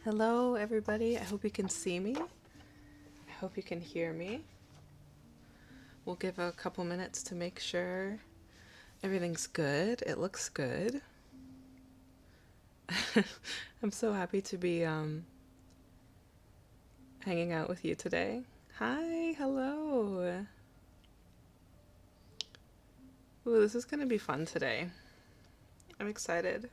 Hello everybody, I hope you can see me. I hope you can hear me. We'll give a couple minutes to make sure everything's good. It looks good. I'm so happy to be hanging out with you today. Hi, hello. Ooh, this is gonna be fun today. I'm excited.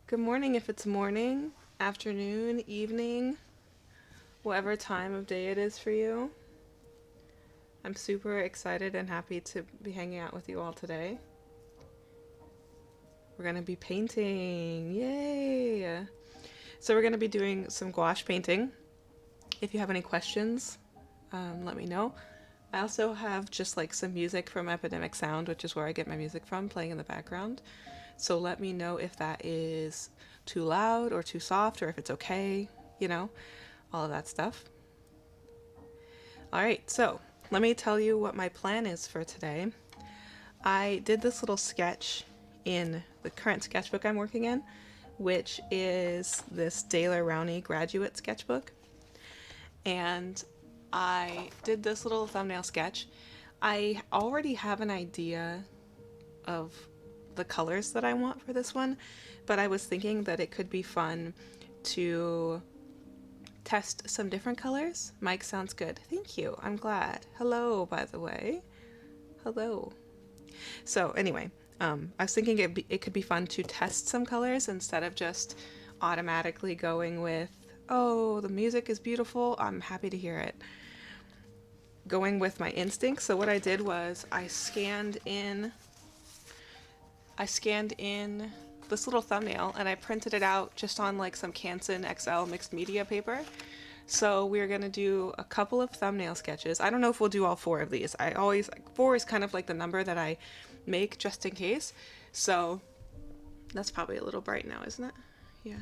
Good morning if it's morning, afternoon, evening, whatever time of day it is for you. I'm super excited and happy to be hanging out with you all today. We're gonna be painting, yay! So we're gonna be doing some gouache painting. If you have any questions, let me know. I also have just like some music from Epidemic Sound, which is where I get my music from, playing in the background. So let me know if that is too loud or too soft, or if it's okay, you know, all of that stuff. All right, so let me tell you what my plan is for today. I did this little sketch in the current sketchbook I'm working in, which is this Rowney graduate sketchbook. And I did this little thumbnail sketch. I already have an idea of the colors that I want for this one, but I was thinking that it could be fun to test some different colors. Mike sounds good. Thank you. I'm glad. Hello, by the way. Hello. So anyway, I was thinking it could be fun to test some colors instead of just automatically going with, oh, the music is beautiful, I'm happy to hear it. Going with my instincts. So what I did was I scanned in this little thumbnail and I printed it out just on like some Canson XL mixed media paper. So we're gonna do a couple of thumbnail sketches. I don't know if we'll do all 4 of these. Four is kind of like the number that I make just in case. So that's probably a little bright now, isn't it? Yeah.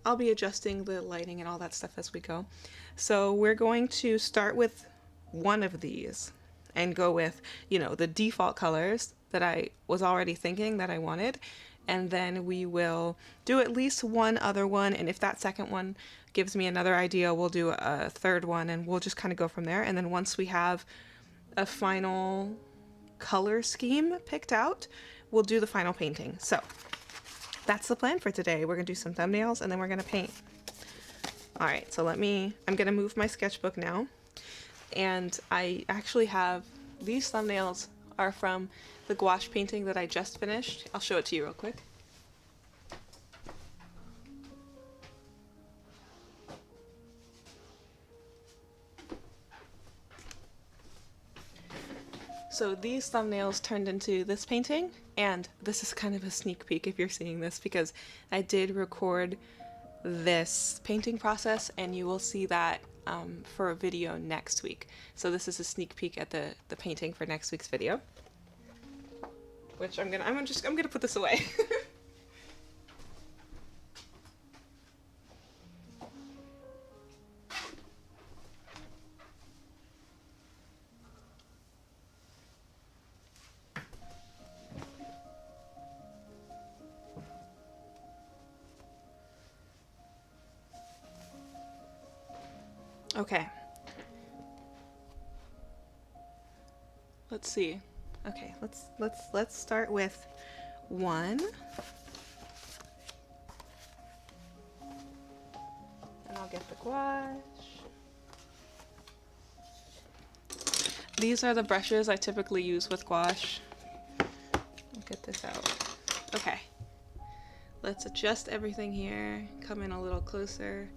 I'll be adjusting the lighting and all that stuff as we go. So we're going to start with one of these and go with, you know, the default colors that I was already thinking that I wanted. And then we will do at least one other one. And if that second one gives me another idea, we'll do a third one and we'll just kind of go from there. And then once we have a final color scheme picked out, we'll do the final painting. So that's the plan for today. We're gonna do some thumbnails and then we're gonna paint. All right, so I'm gonna move my sketchbook now. And I actually have, these thumbnails are from the gouache painting that I just finished. I'll show it to you real quick. So these thumbnails turned into this painting, and this is kind of a sneak peek if you're seeing this, because I did record this painting process and you will see that for a video next week. So this is a sneak peek at the painting for next week's video, which I'm gonna put this away. Okay. Let's see. Okay, let's start with 1. And I'll get the gouache. These are the brushes I typically use with gouache. I'll get this out. Okay. Let's adjust everything here. Come in a little closer.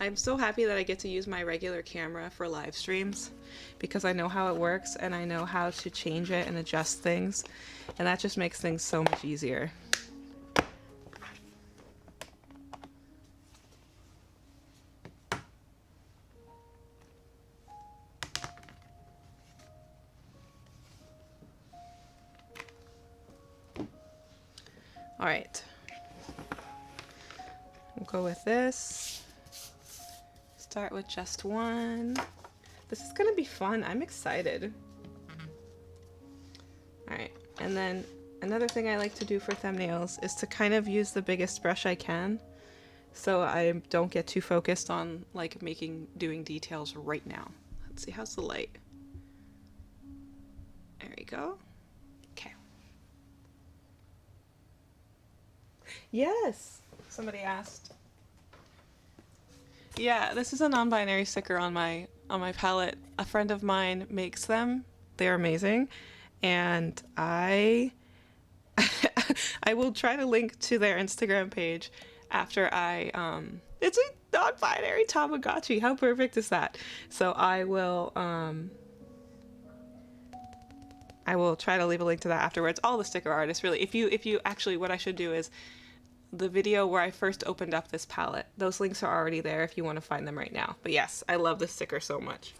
I'm so happy that I get to use my regular camera for live streams because I know how it works and I know how to change it and adjust things, and that just makes things so much easier. All right, we'll go with this. Start with just 1. This is gonna be fun. I'm excited. All right, and then another thing I like to do for thumbnails is to kind of use the biggest brush I can, so I don't get too focused on like doing details right now. Let's see, how's the light? There we go. Okay. Yes, somebody asked. Yeah, this is a non-binary sticker on my palette. A friend of mine makes them. They're amazing, and I will try to link to their Instagram page after it's a non-binary Tamagotchi. How perfect is that? So I will try to leave a link to that afterwards. All the sticker art is really, if you actually, what I should do is the video where I first opened up this palette. Those links are already there if you want to find them right now. But yes, I love this sticker so much.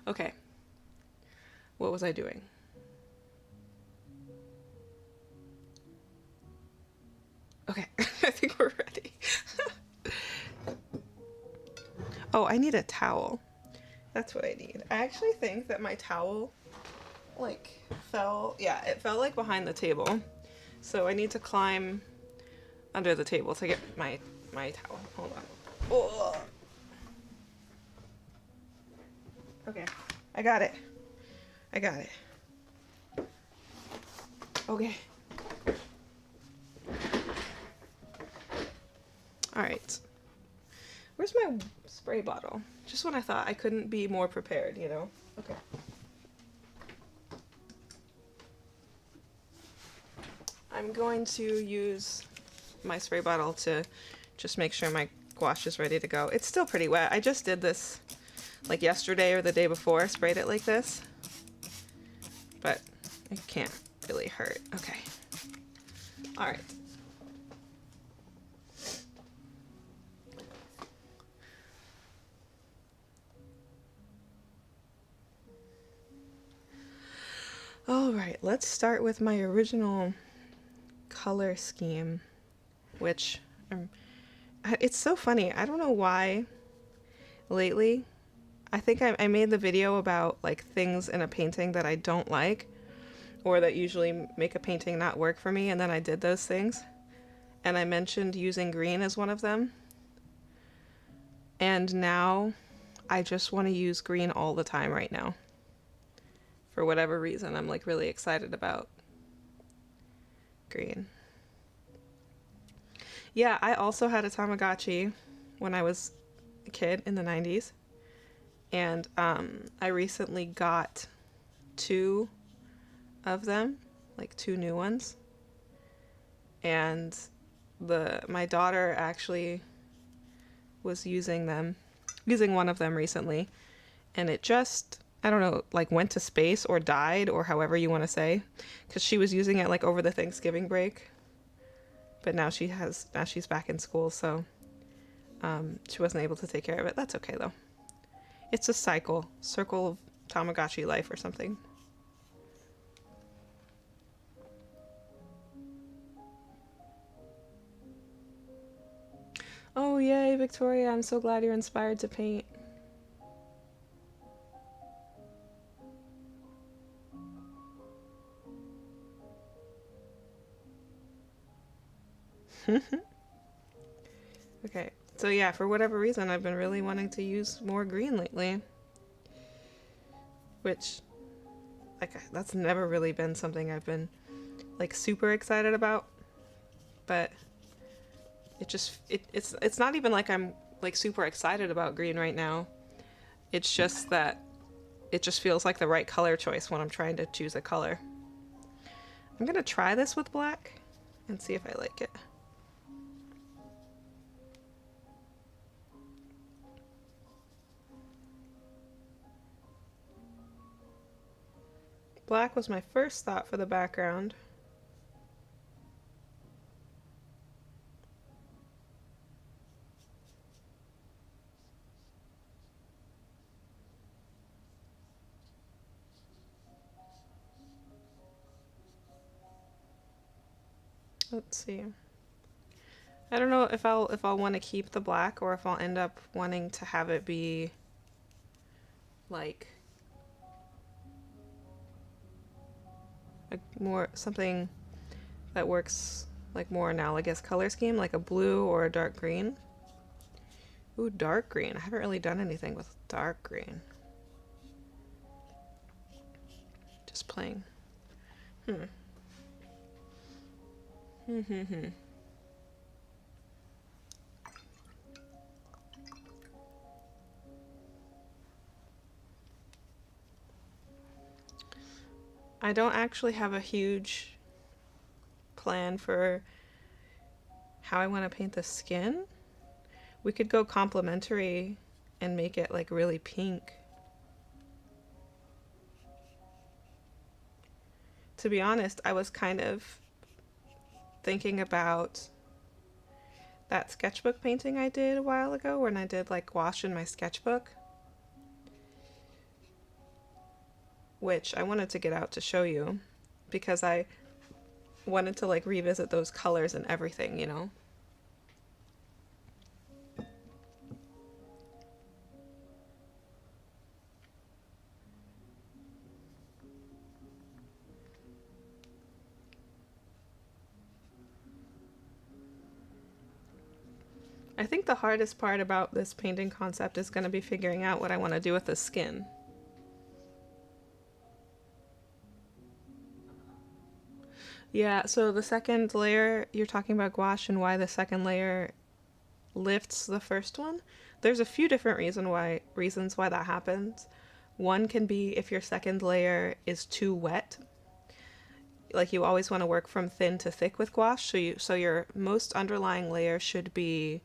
Okay. What was I doing? Okay, I think we're ready. Oh, I need a towel. That's what I need. I actually think that my towel like fell, yeah, it fell like behind the table. So I need to climb under the table to get my towel. Hold on. Oh. Okay, I got it. I got it. Okay. All right. Where's my spray bottle? Just when I thought I couldn't be more prepared, you know? Okay. I'm going to use my spray bottle to just make sure my gouache is ready to go. It's still pretty wet. I just did this like yesterday or the day before, sprayed it like this. But it can't really hurt. Okay. All right. All right, let's start with my original color scheme, which it's so funny. I don't know why lately. I think I made the video about like things in a painting that I don't like, or that usually make a painting not work for me, and then I did those things. And I mentioned using green as one of them. And now I just want to use green all the time right now. For whatever reason, I'm like really excited about green. Yeah, I also had a Tamagotchi when I was a kid in the 90s. And I recently got 2 of them, like 2 new ones. And my daughter actually was using one of them recently, and it just, I don't know, like went to space or died, or however you want to say, because she was using it like over the Thanksgiving break. But now she's back in school, so she wasn't able to take care of it. That's okay though. It's a circle of Tamagotchi life or something. Oh yay, Victoria, I'm so glad you're inspired to paint. Okay, so yeah, for whatever reason, I've been really wanting to use more green lately. Which, like, that's never really been something I've been, like, super excited about. But it's not even like I'm, like, super excited about green right now. It's just that it just feels like the right color choice when I'm trying to choose a color. I'm gonna try this with black and see if I like it. Black was my first thought for the background. Let's see. I don't know if I'll want to keep the black, or if I'll end up wanting to have it be like like more something that works like more analogous color scheme, like a blue or a dark green. Ooh, dark green. I haven't really done anything with dark green. Just playing. I don't actually have a huge plan for how I want to paint the skin. We could go complementary and make it like really pink. To be honest, I was kind of thinking about that sketchbook painting I did a while ago when I did like gouache in my sketchbook, which I wanted to get out to show you because I wanted to like revisit those colors and everything, you know? I think the hardest part about this painting concept is going to be figuring out what I want to do with the skin. Yeah, so the second layer, you're talking about gouache and why the second layer lifts the first one. There's a few different reasons why that happens. One can be if your second layer is too wet. Like you always want to work from thin to thick with gouache, so your most underlying layer should be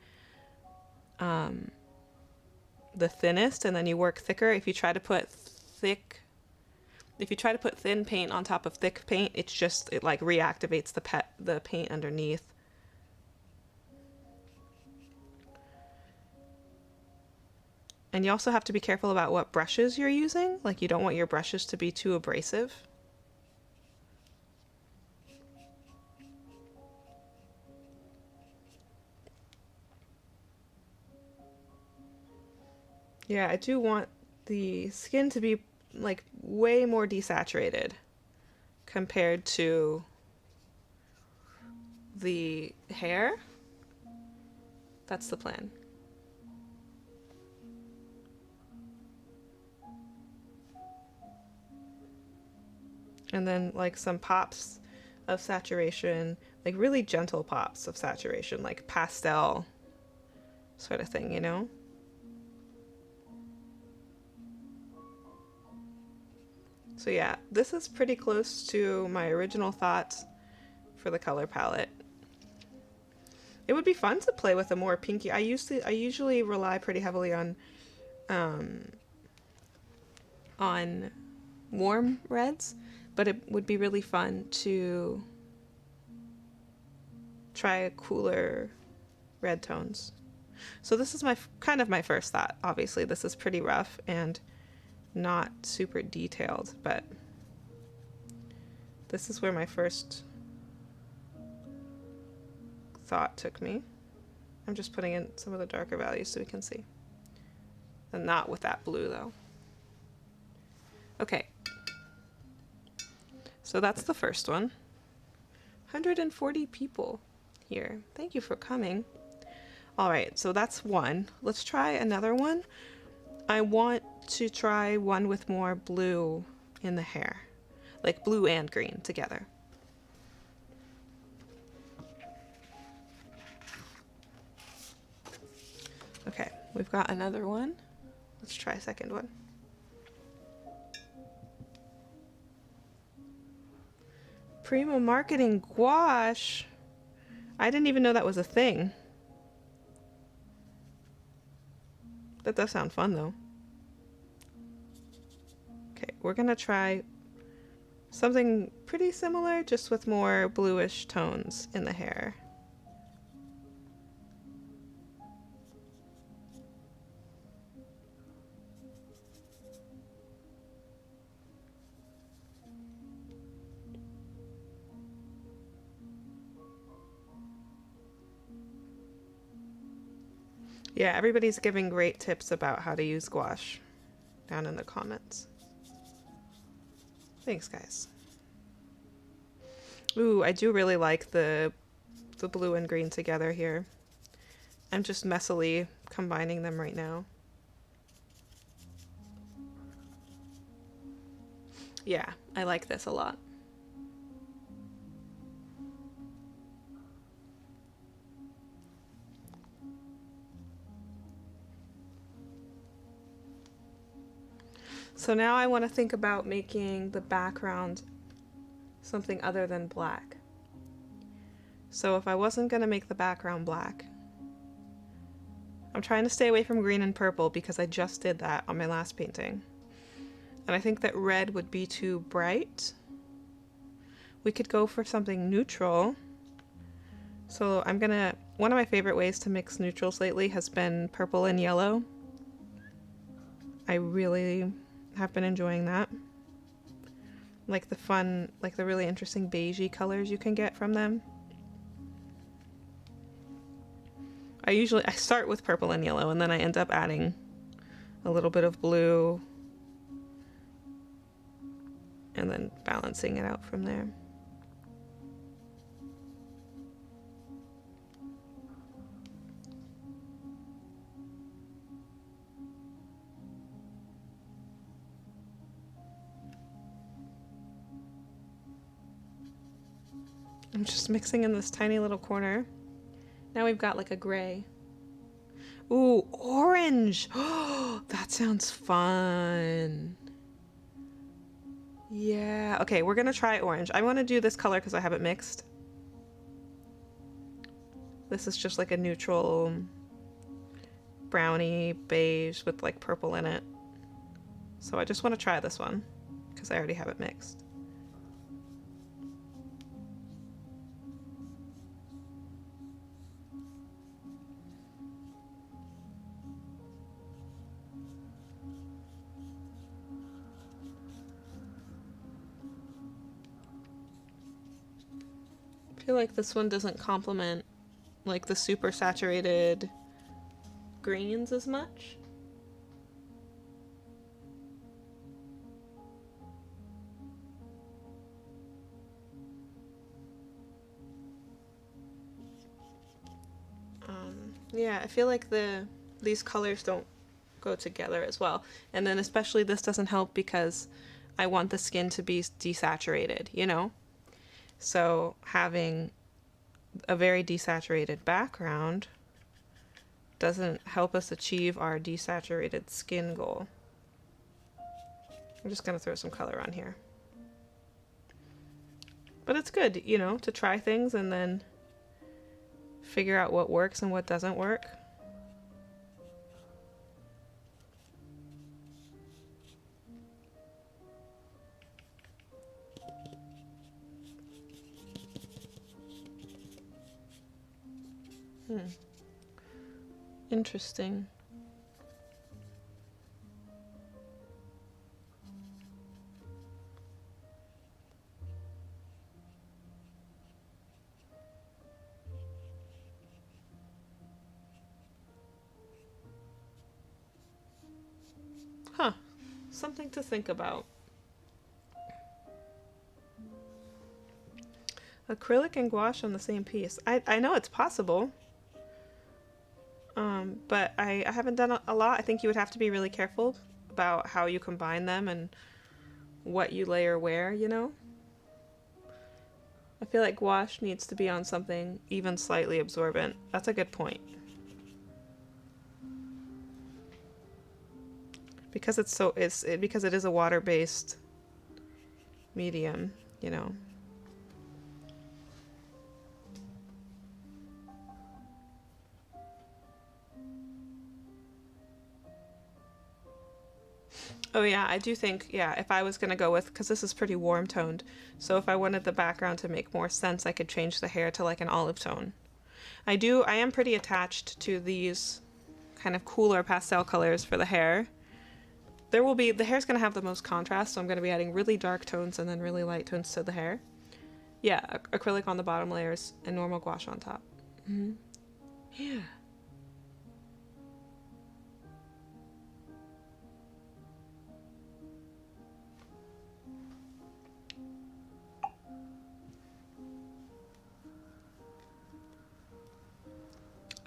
the thinnest, and then you work thicker. If you try to put thin paint on top of thick paint, it like reactivates the paint underneath. And you also have to be careful about what brushes you're using. Like you don't want your brushes to be too abrasive. Yeah, I do want the skin to be like way more desaturated compared to the hair. That's the plan. And then like some pops of saturation, like really gentle pops of saturation, like pastel sort of thing, you know? So yeah, this is pretty close to my original thoughts for the color palette. It would be fun to play with a more pinky. I usually rely pretty heavily on warm reds, but it would be really fun to try cooler red tones. So this is kind of my first thought. Obviously, this is pretty rough and not super detailed, but this is where my first thought took me. I'm just putting in some of the darker values so we can see. And not with that blue though. Okay. So that's the first one. 140 people here. Thank you for coming. All right, so that's one. Let's try another one. I want to try one with more blue in the hair, like blue and green together. Okay, we've got another one. Let's try a second one. Primo Marketing Gouache. I didn't even know that was a thing. That does sound fun though. Okay, we're gonna try something pretty similar, just with more bluish tones in the hair. Yeah, everybody's giving great tips about how to use gouache down in the comments. Thanks, guys. Ooh, I do really like the blue and green together here. I'm just messily combining them right now. Yeah, I like this a lot. So now I want to think about making the background something other than black. So if I wasn't going to make the background black, I'm trying to stay away from green and purple because I just did that on my last painting. And I think that red would be too bright. We could go for something neutral. So one of my favorite ways to mix neutrals lately has been purple and yellow. I really have been enjoying that. Like the really interesting beigey colors you can get from them. I start with purple and yellow and then I end up adding a little bit of blue and then balancing it out from there. I'm just mixing in this tiny little corner. Now we've got like a gray. Ooh, orange! Oh, that sounds fun. Yeah, okay, we're gonna try orange. I want to do this color because I have it mixed. This is just like a neutral brownie beige with like purple in it. So I just want to try this one because I already have it mixed. I feel like this one doesn't complement like the super saturated greens as much. Yeah, I feel like these colors don't go together as well. And then especially this doesn't help because I want the skin to be desaturated, you know? So having a very desaturated background doesn't help us achieve our desaturated skin goal. I'm just gonna throw some color on here. But it's good, you know, to try things and then figure out what works and what doesn't work. Interesting. Huh. Something to think about. Acrylic and gouache on the same piece. I know it's possible. But I haven't done a lot. I think you would have to be really careful about how you combine them and what you layer where, you know? I feel like gouache needs to be on something even slightly absorbent. That's a good point. Because because it is a water-based medium, you know. Oh yeah, I do think, yeah, if I was gonna go with, because this is pretty warm toned, so if I wanted the background to make more sense, I could change the hair to like an olive tone. I am pretty attached to these kind of cooler pastel colors for the hair. The hair's gonna have the most contrast, so I'm gonna be adding really dark tones and then really light tones to the hair. Yeah, acrylic on the bottom layers and normal gouache on top. Yeah.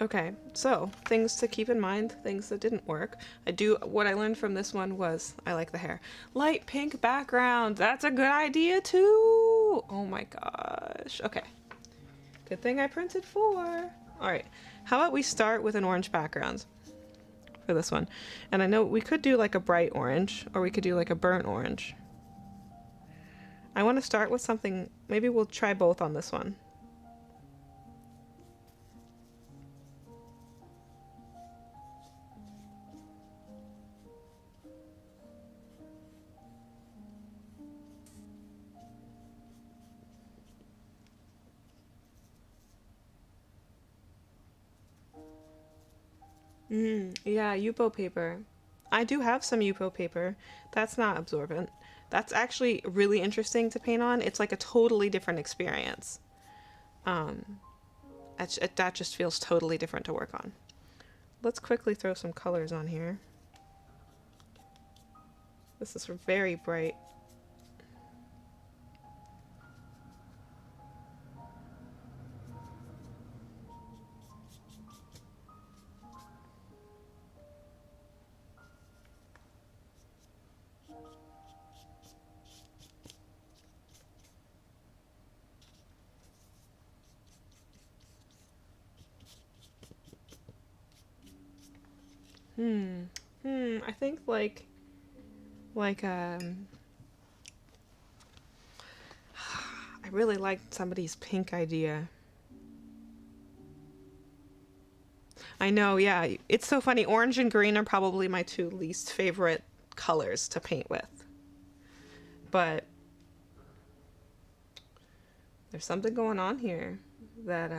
Okay, so things to keep in mind, things that didn't work. What I learned from this one was, I like the hair. Light pink background, that's a good idea too! Oh my gosh, okay. Good thing I printed 4. All right, how about we start with an orange background for this one? And I know we could do like a bright orange, or we could do like a burnt orange. I want to start with something, maybe we'll try both on this one. Yeah, Yupo paper. I do have some Yupo paper. That's not absorbent. That's actually really interesting to paint on. It's like a totally different experience. That just feels totally different to work on. Let's quickly throw some colors on here. This is very bright. I think I really liked somebody's pink idea. I know, yeah. It's so funny. Orange and green are probably my 2 least favorite colors to paint with. But there's something going on here that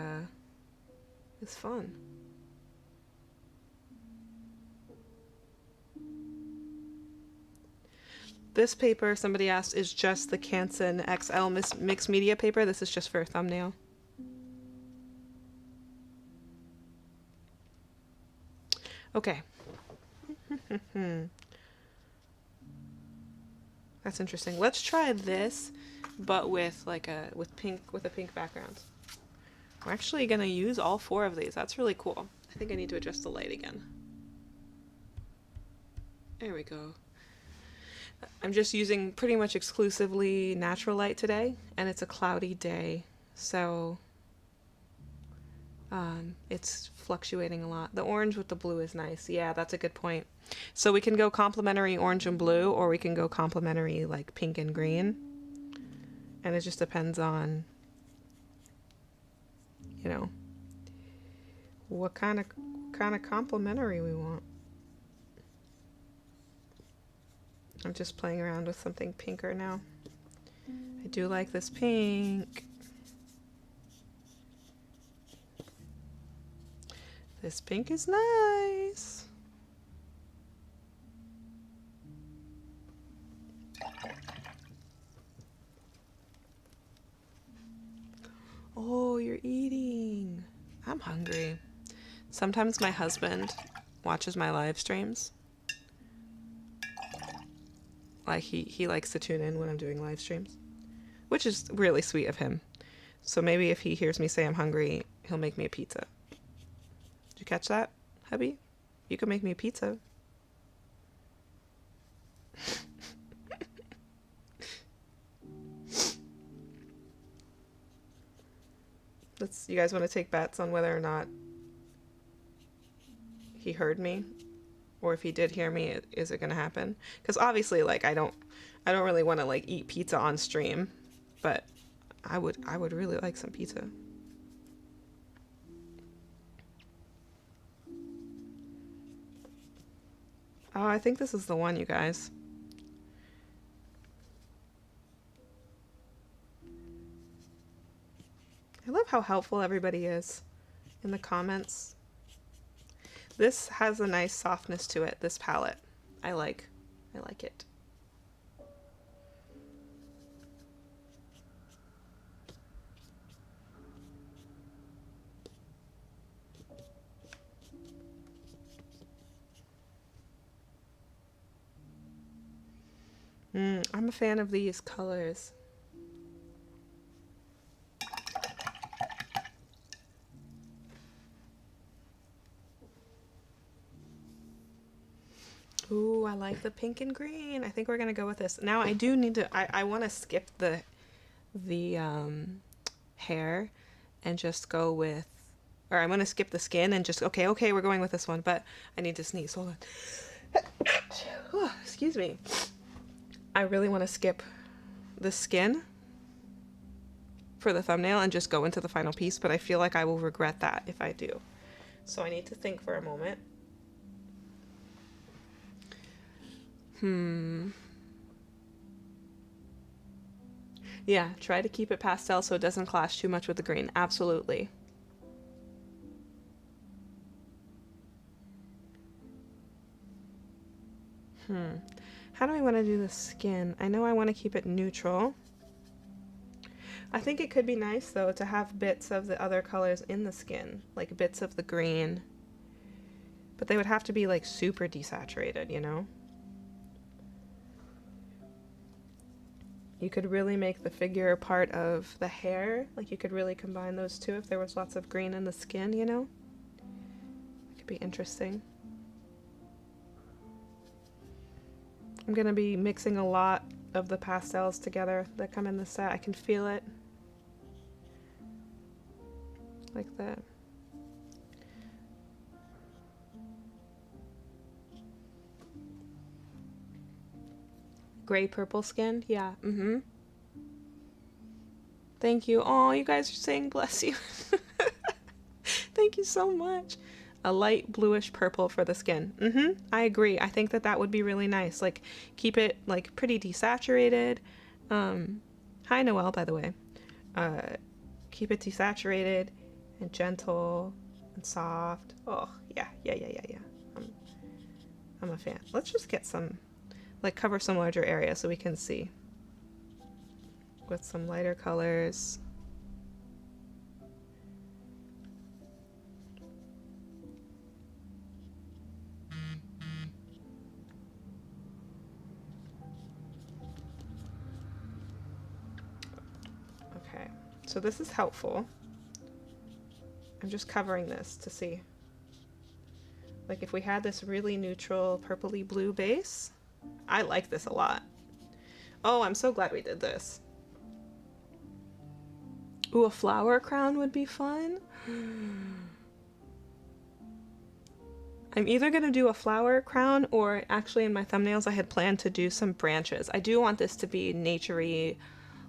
is fun. This paper, somebody asked, is just the Canson XL mixed media paper. This is just for a thumbnail. Okay. That's interesting. Let's try this, but with like a pink background. We're actually gonna use all 4 of these. That's really cool. I think I need to adjust the light again. There we go. I'm just using pretty much exclusively natural light today, and it's a cloudy day, so it's fluctuating a lot. The orange with the blue is nice. Yeah, that's a good point. So we can go complementary orange and blue, or we can go complementary like pink and green. And it just depends on, you know, what kind of complementary we want. I'm just playing around with something pinker now. I do like this pink. This pink is nice. Oh, you're eating. I'm hungry. Sometimes my husband watches my live streams. Like he likes to tune in when I'm doing live streams, which is really sweet of him. So maybe if he hears me say I'm hungry, he'll make me a pizza. Did you catch that, hubby? You can make me a pizza. You guys want to take bets on whether or not he heard me, or if he did hear me, is it gonna happen? Because obviously, like, I don't really want to like eat pizza on stream, but I would really like some pizza. Oh, I think this is the one, you guys. I love how helpful everybody is in the comments. This has a nice softness to it, this palette. I like it. I'm a fan of these colors. Ooh, I like the pink and green. I think we're gonna go with this. Now I do need to, I want to skip the hair and just go with, or I'm gonna skip the skin and just, okay, we're going with this one, but I need to sneeze, hold on. Oh, excuse me. I really want to skip the skin for the thumbnail and just go into the final piece, but I feel like I will regret that if I do. So I need to think for a moment. Yeah, try to keep it pastel so it doesn't clash too much with the green. Absolutely. How do I want to do the skin? I know I want to keep it neutral. I think it could be nice though to have bits of the other colors in the skin, like bits of the green. But they would have to be like super desaturated, you know? You could really make the figure part of the hair. Like you could really combine those two if there was lots of green in the skin, you know? It could be interesting. I'm gonna be mixing a lot of the pastels together that come in the set. I can feel it. Like that. Gray purple skin? Yeah. Thank you. Oh, you guys are saying bless you. Thank you so much. A light bluish purple for the skin. I agree. I think that that would be really nice. Like, keep it, like, pretty desaturated. Hi, Noelle, by the way. Keep it desaturated and gentle and soft. Oh, yeah. I'm a fan. Let's just get some, like, cover some larger area so we can see. With some lighter colors. Okay, so this is helpful. I'm just covering this to see. Like if we had this really neutral purpley blue base, I like this a lot. Oh, I'm so glad we did this. Ooh, a flower crown would be fun. I'm either going to do a flower crown or actually in my thumbnails I had planned to do some branches. I do want this to be nature-y,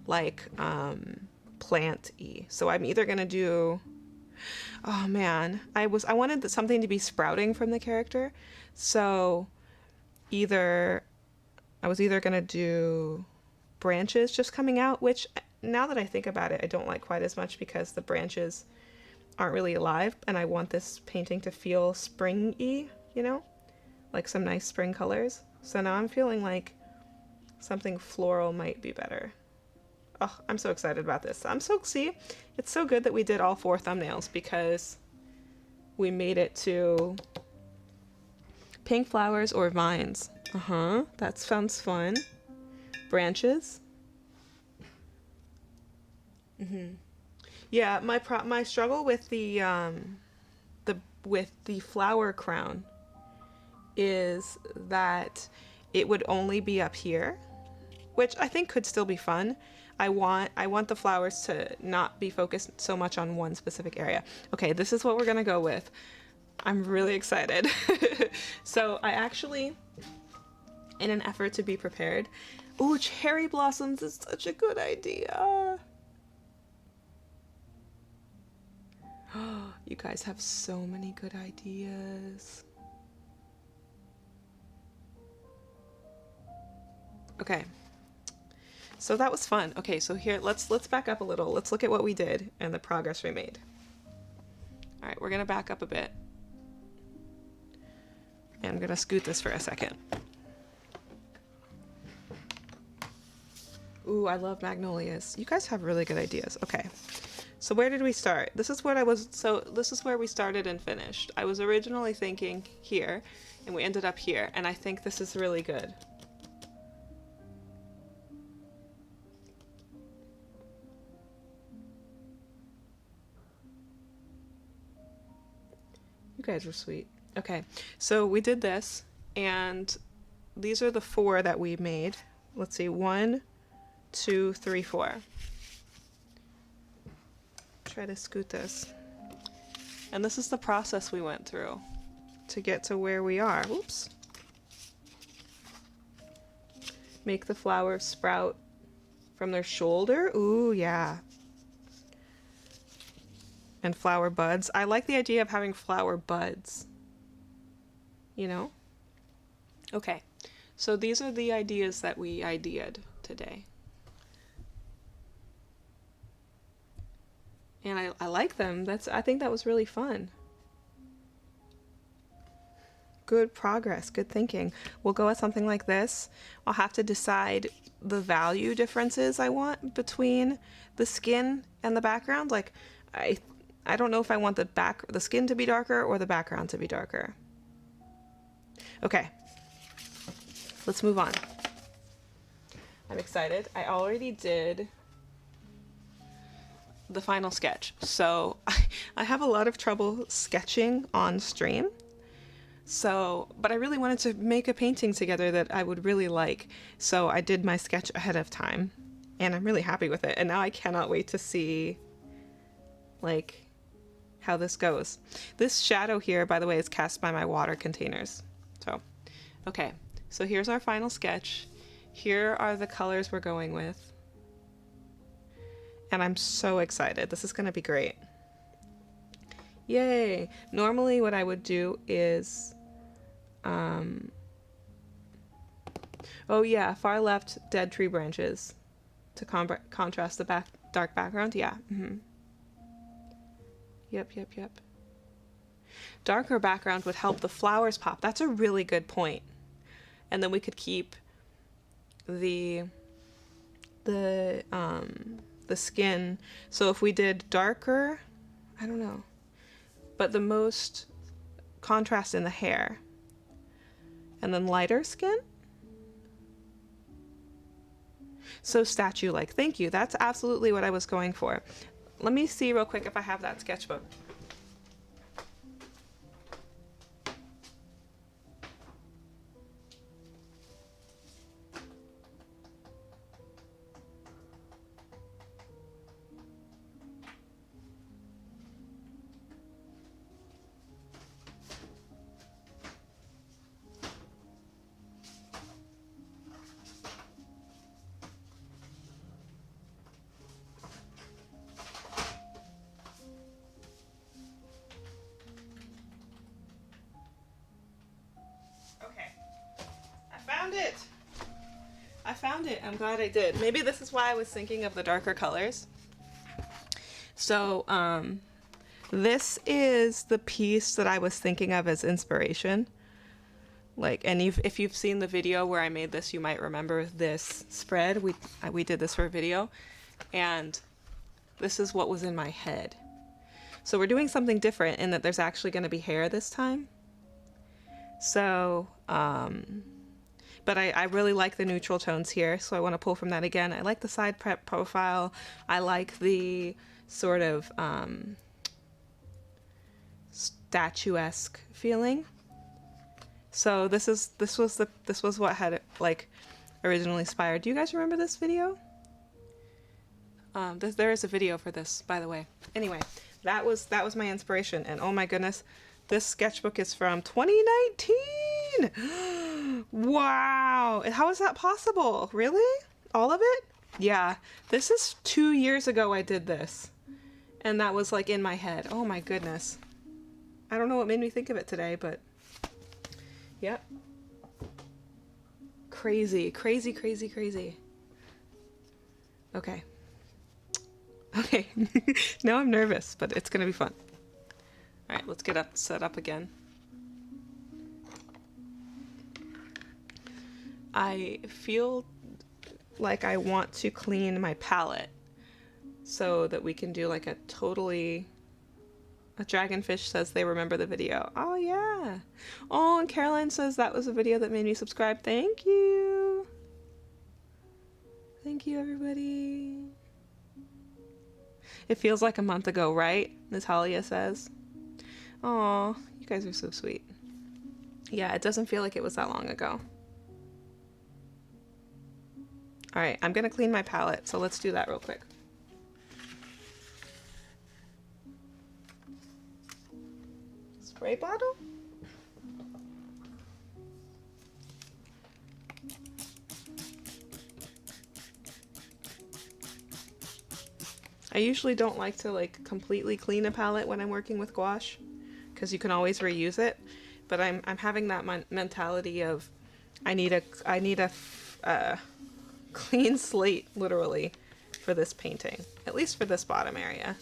like plant-y. So I'm either going to do, oh man, I wanted something to be sprouting from the character. So I was either going to do branches just coming out, which now that I think about it, I don't like quite as much because the branches aren't really alive, and I want this painting to feel spring-y, you know? Like some nice spring colors. So now I'm feeling like something floral might be better. Oh, I'm so excited about this. See, it's so good that we did all 4 thumbnails because we made it to pink flowers or vines. That sounds fun. Branches. Yeah, my struggle with the flower crown is that it would only be up here, which I think could still be fun. I want the flowers to not be focused so much on one specific area. Okay, this is what we're gonna go with. I'm really excited. So I actually, in an effort to be prepared, ooh, cherry blossoms is such a good idea. You guys have so many good ideas. Okay. So that was fun. Okay, so here let's back up a little. Let's look at what we did and the progress we made. All right, we're going to back up a bit. And I'm going to scoot this for a second. Ooh, I love magnolias. You guys have really good ideas. Okay. So where did we start? This is where we started and finished. I was originally thinking here, and we ended up here, and I think this is really good. You guys are sweet. Okay, so we did this, and these are the 4 that we made. Let's see, 1, 2, 3, 4. Try to scoot this. And this is the process we went through to get to where we are. Oops. Make the flowers sprout from their shoulder. Ooh, yeah. And flower buds. I like the idea of having flower buds. You know? Okay. So these are the ideas that we ideated today. And I like them. I think that was really fun. Good progress, good thinking. We'll go with something like this. I'll have to decide the value differences I want between the skin and the background. Like, I don't know if I want the skin to be darker or the background to be darker. Okay, let's move on. I'm excited. I already did the final sketch. So I have a lot of trouble sketching on stream. So, but I really wanted to make a painting together that I would really like. So I did my sketch ahead of time and I'm really happy with it. And now I cannot wait to see like how this goes. This shadow here, by the way, is cast by my water containers. So, okay. So here's our final sketch. Here are the colors we're going with. And I'm so excited. This is going to be great. Yay! Normally what I would do is, oh yeah, far left dead tree branches to contrast the dark background. Yeah. Yep. Darker background would help the flowers pop. That's a really good point. And then we could keep the skin. So if we did darker, I don't know, but the most contrast in the hair, and then lighter skin. So statue-like. Thank you. That's absolutely what I was going for. Let me see real quick if I have that sketchbook. I found it. I'm glad I did. Maybe this is why I was thinking of the darker colors. So, this is the piece that I was thinking of as inspiration. Like, and if you've seen the video where I made this, you might remember this spread. We did this for a video, and this is what was in my head. So we're doing something different in that there's actually going to be hair this time. So, but I really like the neutral tones here, so I want to pull from that again. I like the side prep profile. I like the sort of statuesque feeling. So this was what had like originally inspired. Do you guys remember this video? There is a video for this, by the way. Anyway, that was my inspiration, and oh my goodness, this sketchbook is from 2019. Wow, how is that possible? Really? All of it? Yeah, this is 2 years ago I did this, and that was like in my head. Oh my goodness. I don't know what made me think of it today, but yep. Crazy, crazy, crazy, crazy. Okay. Okay. Now I'm nervous, but it's gonna be fun. All right, let's get set up again. I feel like I want to clean my palette so that we can do like a Dragonfish says they remember the video. Oh yeah. Oh, and Caroline says that was a video that made me subscribe. Thank you. Thank you, everybody. It feels like a month ago, right? Natalia says. Aw, you guys are so sweet. Yeah, it doesn't feel like it was that long ago. All right, I'm gonna clean my palette, so let's do that real quick. Spray bottle? I usually don't like to like completely clean a palette when I'm working with gouache, because you can always reuse it. But I'm having that mentality of I need a clean slate, literally, for this painting. At least for this bottom area.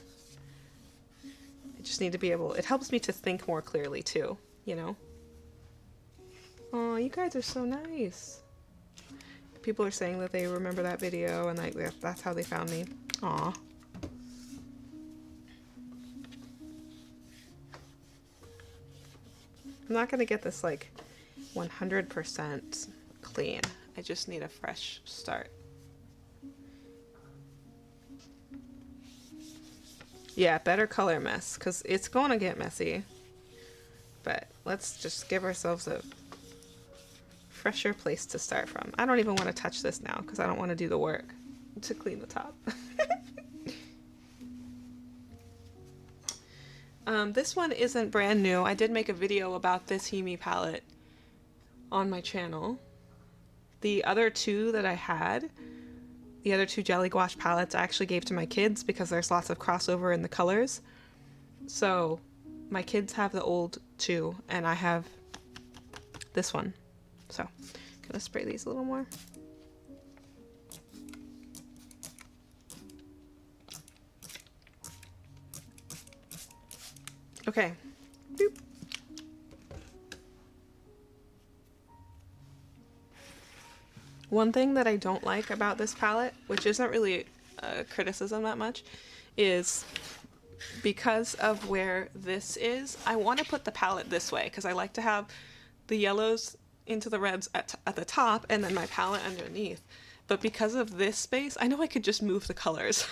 I just need to be able. It helps me to think more clearly too, you know. Oh, you guys are so nice. People are saying that they remember that video and like that's how they found me. Aw. I'm not gonna get this like 100% clean. I just need a fresh start. Yeah, better color mess, because it's gonna get messy. But let's just give ourselves a fresher place to start from. I don't even want to touch this now because I don't want to do the work to clean the top. This one isn't brand new. I did make a video about this Himi palette on my channel. The other two that I had, the other two Jelly Gouache palettes, I actually gave to my kids because there's lots of crossover in the colors. So my kids have the old two and I have this one. So I'm gonna spray these a little more. Okay. Boop. One thing that I don't like about this palette, which isn't really a criticism that much, is because of where this is, I want to put the palette this way because I like to have the yellows into the reds at the top and then my palette underneath. But because of this space, I know I could just move the colors.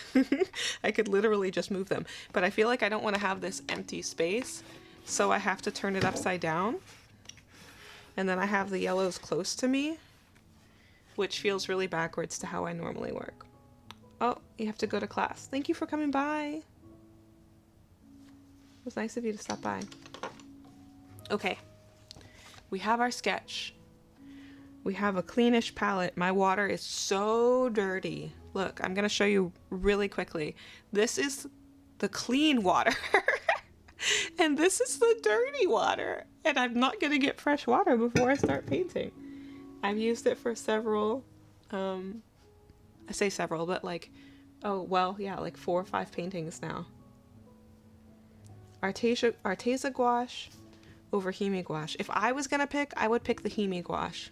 I could literally just move them. But I feel like I don't want to have this empty space, so I have to turn it upside down. And then I have the yellows close to me, which feels really backwards to how I normally work. Oh, you have to go to class. Thank you for coming by. It was nice of you to stop by. Okay, we have our sketch. We have a cleanish palette. My water is so dirty. Look, I'm gonna show you really quickly. This is the clean water and this is the dirty water. And I'm not gonna get fresh water before I start painting. I've used it for several, I say several, but like, oh, well, yeah, like 4 or 5 paintings now. Arteza gouache over Himi gouache. If I was gonna pick, I would pick the Himi gouache.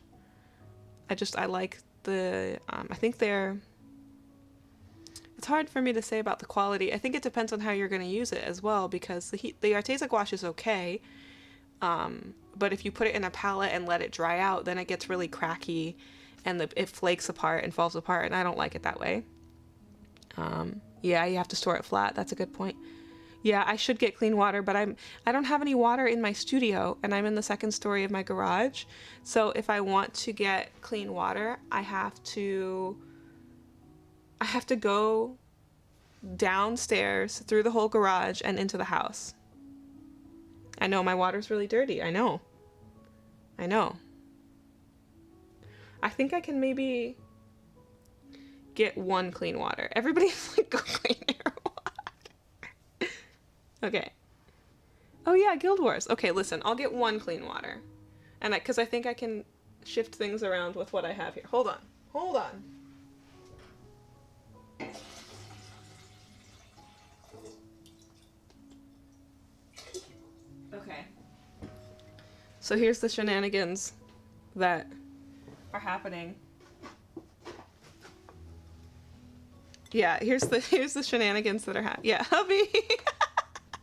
I like the, I think they're, it's hard for me to say about the quality. I think it depends on how you're going to use it as well, because the Arteza gouache is okay, but if you put it in a palette and let it dry out, then it gets really cracky and it flakes apart and falls apart, and I don't like it that way. Yeah, you have to store it flat. That's a good point. Yeah, I should get clean water, but I don't have any water in my studio, and I'm in the 2nd story of my garage. So if I want to get clean water, I have to go downstairs through the whole garage and into the house. I know my water's really dirty. I know. I think I can maybe get 1 clean water. Everybody's like, go clean your water. Okay. Oh yeah, Guild Wars. Okay, listen, I'll get 1 clean water. And because I think I can shift things around with what I have here. Hold on. Okay. So here's the shenanigans that are happening. Yeah, here's the shenanigans that are happening. Yeah, hubby.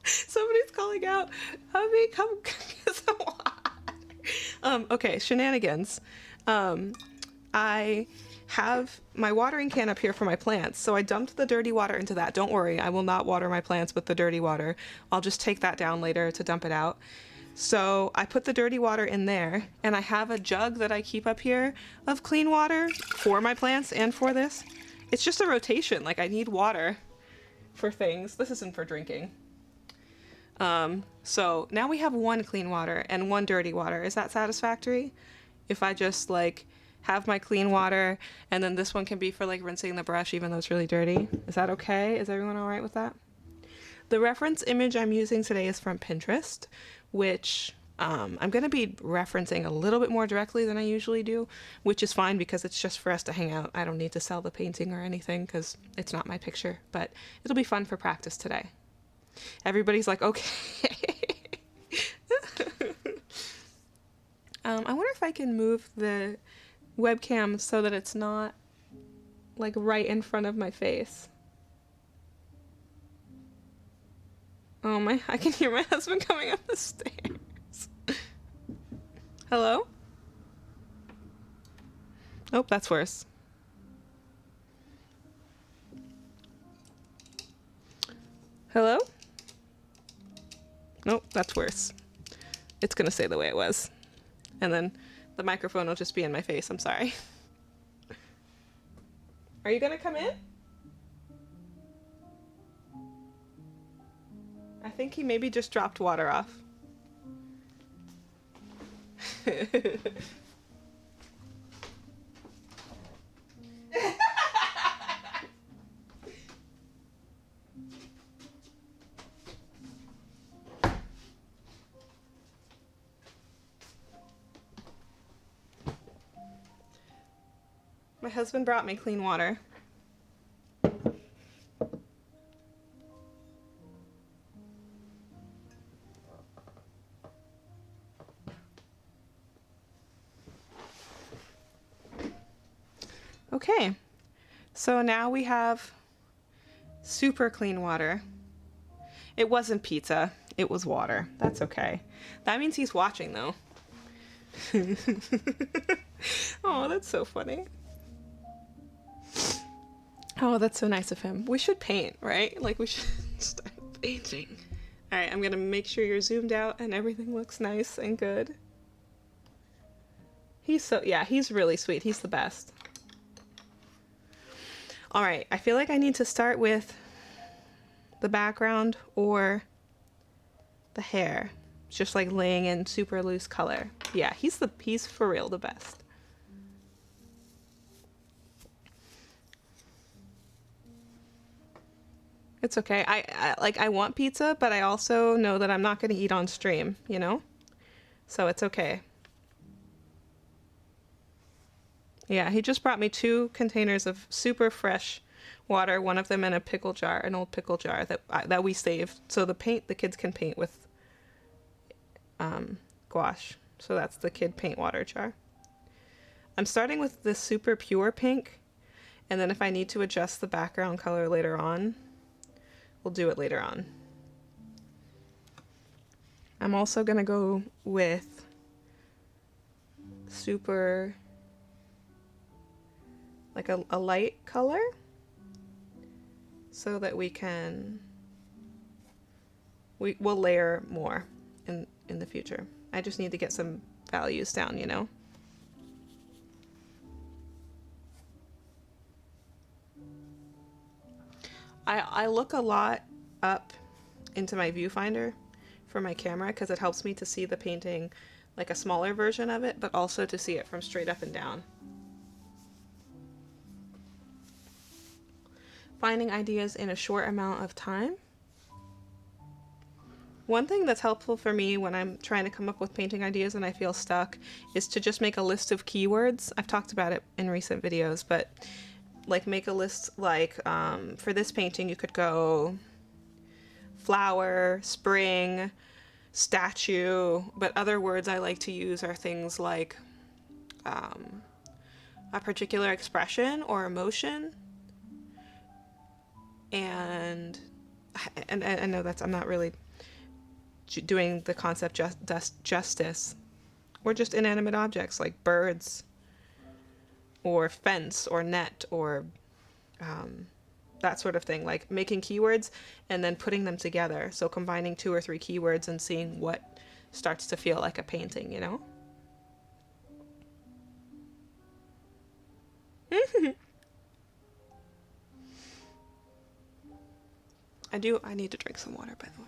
Somebody's calling out, hubby, come get some water. Okay, shenanigans. I have my watering can up here for my plants, so I dumped the dirty water into that. Don't worry, I will not water my plants with the dirty water. I'll just take that down later to dump it out. So I put the dirty water in there, and I have a jug that I keep up here of clean water for my plants and for this. It's just a rotation, like I need water for things. This isn't for drinking. So now we have one clean water and one dirty water. Is that satisfactory? If I just like have my clean water and then this one can be for like rinsing the brush even though it's really dirty. Is that okay? Is everyone all right with that? The reference image I'm using today is from Pinterest, which I'm going to be referencing a little bit more directly than I usually do, which is fine because it's just for us to hang out. I don't need to sell the painting or anything because it's not my picture, but it'll be fun for practice today. Everybody's like, okay. I wonder if I can move the webcam so that it's not like right in front of my face. Oh I can hear my husband coming up the stairs. Hello? Oh, that's worse. Hello? Nope, that's worse. It's gonna stay the way it was. And then the microphone will just be in my face, I'm sorry. Are you gonna come in? I think he maybe just dropped water off. My husband brought me clean water. Okay, so now we have super clean water. It wasn't pizza, it was water. That's okay. That means he's watching though. Oh, that's so funny. Oh, that's so nice of him. We should paint, right? Like we should start painting. All right, I'm gonna make sure you're zoomed out and everything looks nice and good. Yeah, he's really sweet. He's the best. All right, I feel like I need to start with the background or the hair. Just like laying in super loose color. Yeah, he's for real the best. It's okay. I want pizza, but I also know that I'm not going to eat on stream, you know? So it's okay. Yeah, he just brought me 2 containers of super fresh water, one of them in a pickle jar, an old pickle jar that we saved. So the kids can paint with gouache. So that's the kid paint water jar. I'm starting with the super pure pink, and then if I need to adjust the background color later on, we'll do it later on. I'm also gonna go with super, like a light color, so that we'll layer more in the future. I just need to get some values down, you know? I look a lot up into my viewfinder for my camera because it helps me to see the painting like a smaller version of it, but also to see it from straight up and down. Finding ideas in a short amount of time. One thing that's helpful for me when I'm trying to come up with painting ideas and I feel stuck is to just make a list of keywords. I've talked about it in recent videos, but like make a list like for this painting you could go flower, spring, statue, but other words I like to use are things like a particular expression or emotion. And I know I'm not really doing the concept justice, or just inanimate objects like birds or fence or net or that sort of thing, like making keywords and then putting them together. So combining 2 or 3 keywords and seeing what starts to feel like a painting, you know? I need to drink some water, by the way.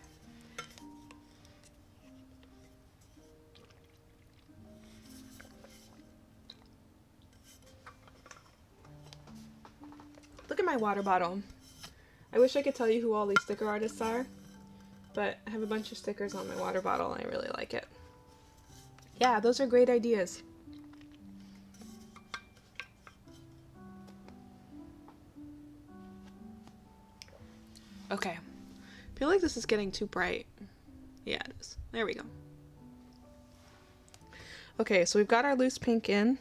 Look at my water bottle. I wish I could tell you who all these sticker artists are, but I have a bunch of stickers on my water bottle and I really like it. Yeah, those are great ideas. Okay. I feel like this is getting too bright. Yeah, it is. There we go. Okay, so we've got our loose pink in.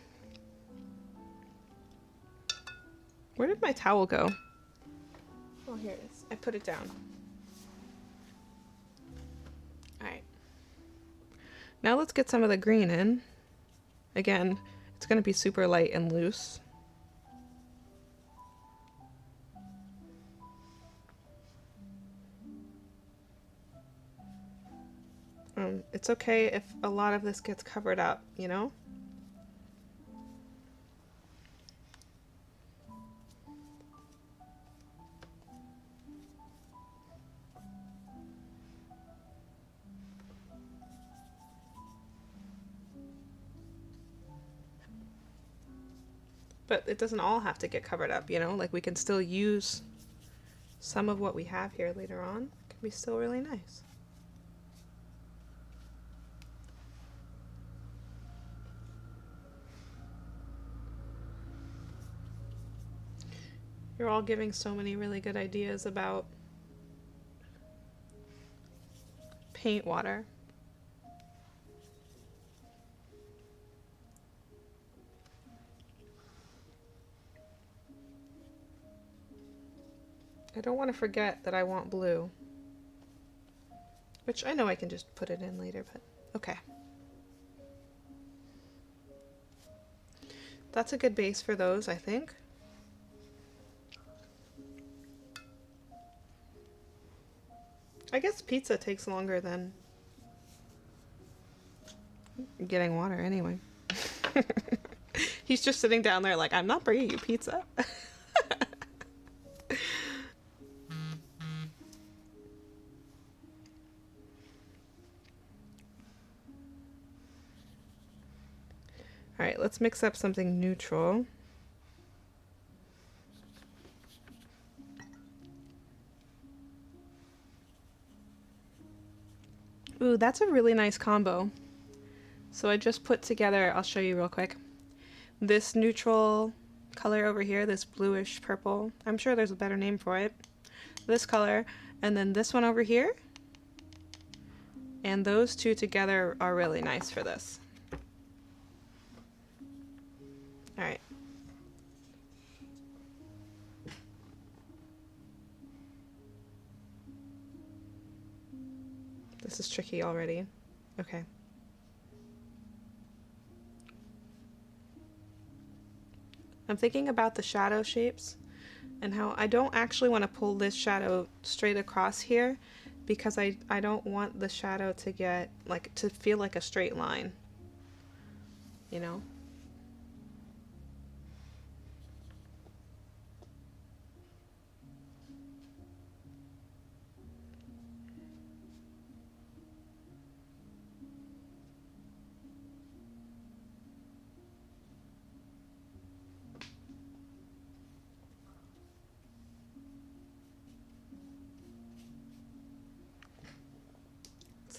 Where did my towel go? Oh, here it is. I put it down. Alright. Now let's get some of the green in. Again, it's going to be super light and loose. It's okay if a lot of this gets covered up, you know? But it doesn't all have to get covered up, you know? Like, we can still use some of what we have here later on. It can be still really nice. You're all giving so many really good ideas about paint water. I don't want to forget that I want blue. Which I know I can just put it in later, but okay. That's a good base for those, I think. I guess pizza takes longer than getting water anyway. He's just sitting down there like, I'm not bringing you pizza. Alright, let's mix up something neutral. Ooh, that's a really nice combo. So I just put together, I'll show you real quick, this neutral color over here, this bluish purple. I'm sure there's a better name for it. This color, and then this one over here. And those two together are really nice for this. Alright. This is tricky already. Okay. I'm thinking about the shadow shapes and how I don't actually want to pull this shadow straight across here because I don't want the shadow to get like to feel like a straight line. You know?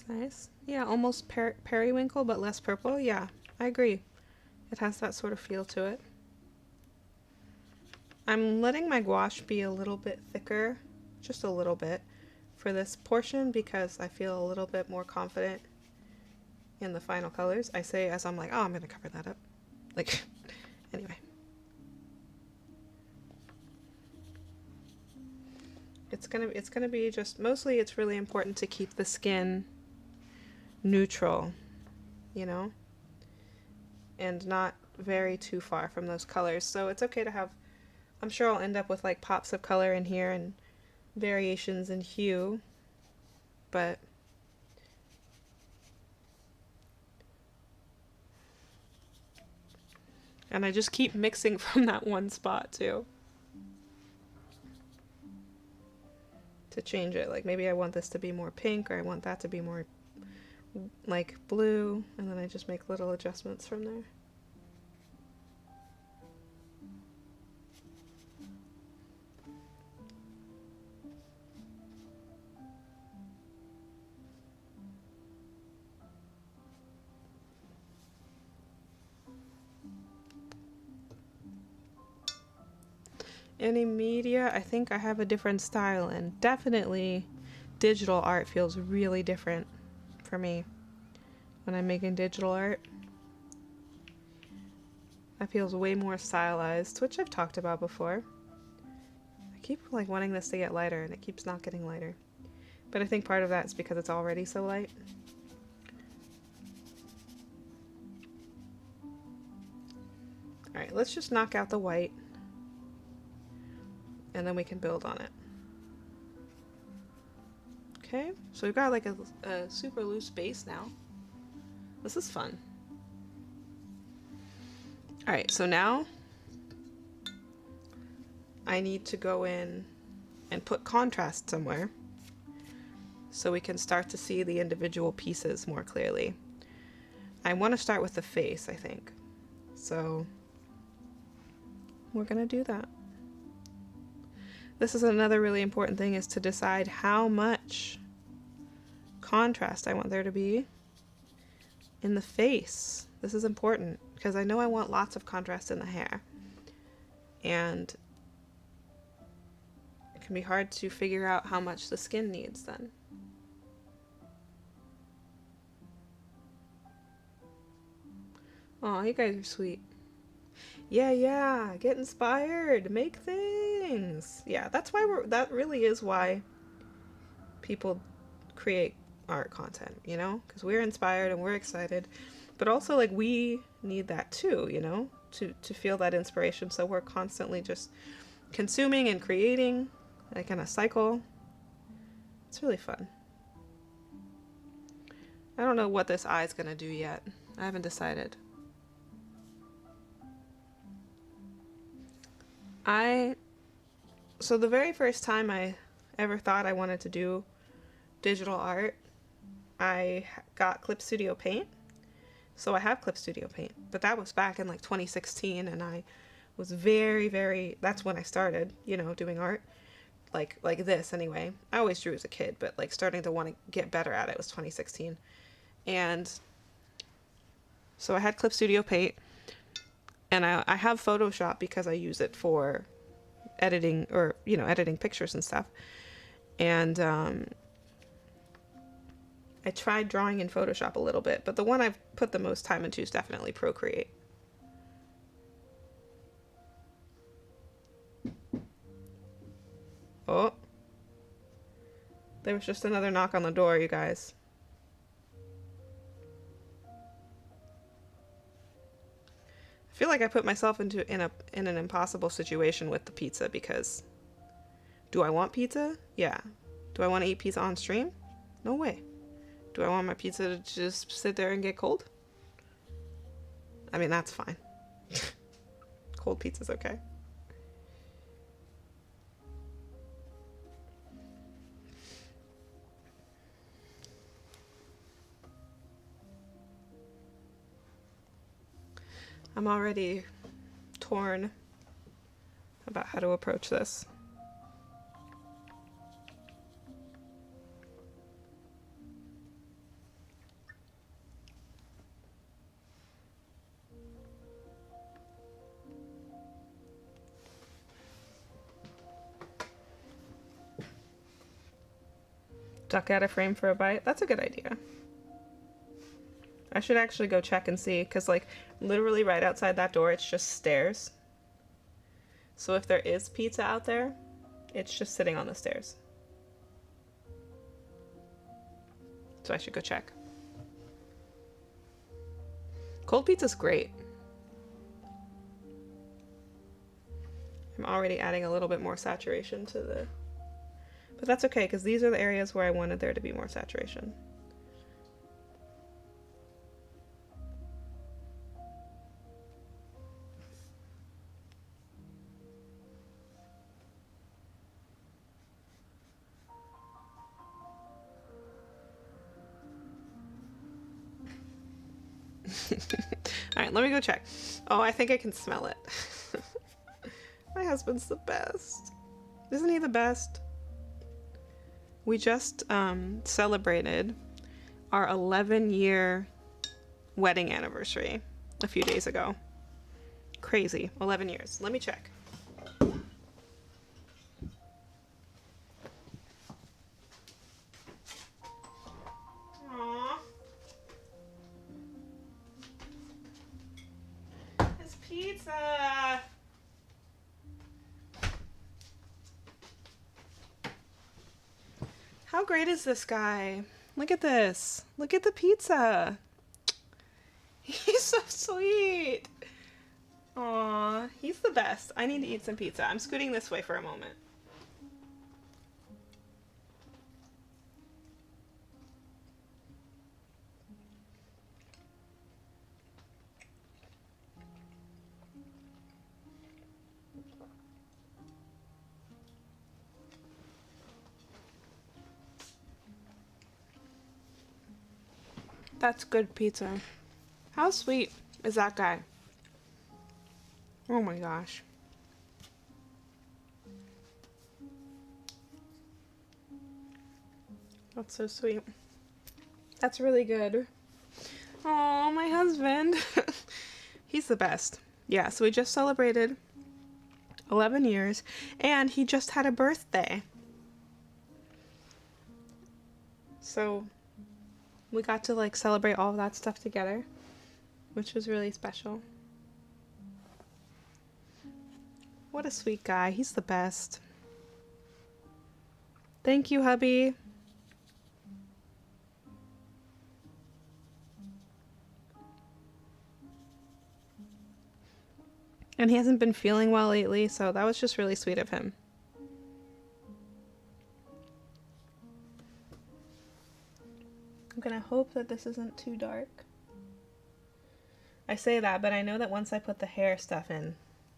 Nice. Yeah, almost periwinkle, but less purple. Yeah, I agree. It has that sort of feel to it. I'm letting my gouache be a little bit thicker, just a little bit, for this portion because I feel a little bit more confident in the final colors. I say as I'm like, oh, I'm going to cover that up. Like, anyway. It's gonna be just, mostly it's really important to keep the skin neutral, you know, and not very too far from those colors. So it's okay to have, I'm sure I'll end up with like pops of color in here and variations in hue, but And I just keep mixing from that one spot too. To change it. Like maybe I want this to be more pink, or I want that to be more like blue, and then I just make little adjustments from there. Any media, I think I have a different style, and definitely digital art feels really different for me when I'm making digital art. That feels way more stylized, which I've talked about before. I keep like wanting this to get lighter, and it keeps not getting lighter. But I think part of that is because it's already so light. Alright, let's just knock out the white, and then we can build on it. Okay, so we've got like a super loose base now. This is fun. Alright, so now I need to go in and put contrast somewhere so we can start to see the individual pieces more clearly. I want to start with the face, I think. So we're gonna do that. This is another really important thing, is to decide how much contrast I want there to be in the face. This is important because I know I want lots of contrast in the hair, and it can be hard to figure out how much the skin needs then. Oh, you guys are sweet. Yeah, get inspired, make things. Yeah, that's why that really is why people create art content, you know, because we're inspired and we're excited, but also like we need that too, you know, to feel that inspiration. So we're constantly just consuming and creating, like in a cycle. It's really fun. I don't know what this eye is gonna do yet. I haven't decided. So the very first time I ever thought I wanted to do digital art, I got Clip Studio Paint. So I have Clip Studio Paint, but that was back in like 2016, and I was very, that's when I started, you know, doing art. Like this anyway. I always drew as a kid, but like starting to want to get better at it was 2016. And so I had Clip Studio Paint, and I have Photoshop because I use it for editing, or, you know, editing pictures and stuff. And I tried drawing in Photoshop a little bit, but the one I've put the most time into is definitely Procreate. Oh. There was just another knock on the door, you guys. I feel like I put myself in an impossible situation with the pizza, because do I want pizza? Yeah. Do I want to eat pizza on stream? No way. Do I want my pizza to just sit there and get cold? I mean, that's fine. Cold pizza's okay. I'm already torn about how to approach this. Duck out a frame for a bite? That's a good idea. I should actually go check and see, because like literally right outside that door it's just stairs. So if there is pizza out there, it's just sitting on the stairs. So I should go check. Cold pizza's great. I'm already adding a little bit more saturation to the... But that's okay, because these are the areas where I wanted there to be more saturation. Alright, let me go check. Oh, I think I can smell it. My husband's the best. Isn't he the best? We just celebrated our 11-year wedding anniversary a few days ago. Crazy. 11 years. Let me check. Aww. It's pizza. How great is this guy? Look at this. Look at the pizza. He's so sweet. Aw, he's the best. I need to eat some pizza. I'm scooting this way for a moment. That's good pizza. How sweet is that guy? Oh my gosh. That's so sweet. That's really good. Oh, my husband. He's the best. Yeah, so we just celebrated 11 years, and he just had a birthday. So we got to like celebrate all of that stuff together, which was really special. What a sweet guy. He's the best. Thank you, hubby. And he hasn't been feeling well lately, so that was just really sweet of him. I'm gonna hope that this isn't too dark. I say that, but I know that once I put the hair stuff in,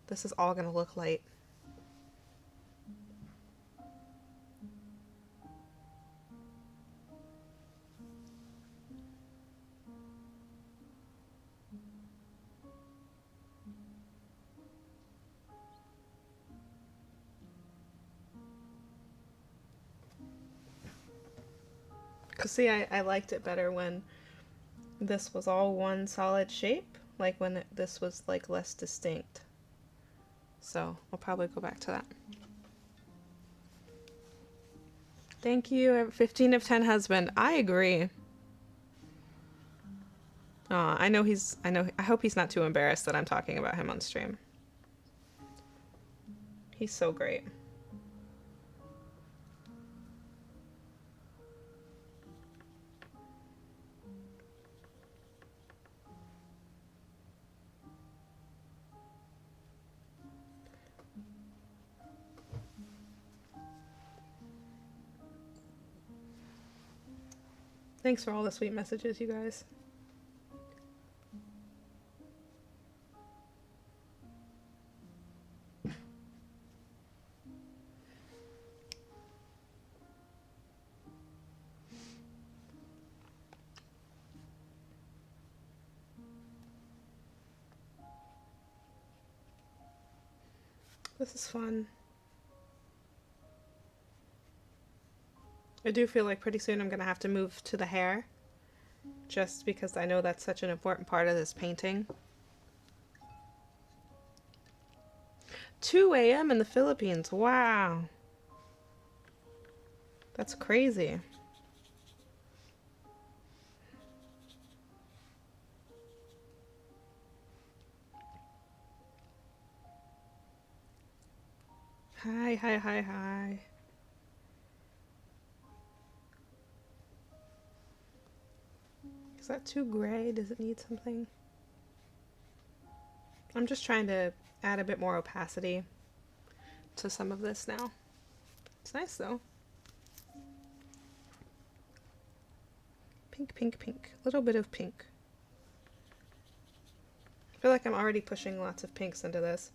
this is all gonna look light. Cause see, I liked it better when this was all one solid shape, like when this was like less distinct. So I'll probably go back to that. Thank you, 15 of 10 husband. I agree. I hope he's not too embarrassed that I'm talking about him on stream. He's so great. Thanks for all the sweet messages, you guys. This is fun. I do feel like pretty soon I'm gonna have to move to the hair, just because I know that's such an important part of this painting. 2 a.m. in the Philippines. Wow. That's crazy. Hi, hi, hi, hi. Is that too gray? Does it need something? I'm just trying to add a bit more opacity to some of this now. It's nice though. Pink, pink, pink. A little bit of pink. I feel like I'm already pushing lots of pinks into this,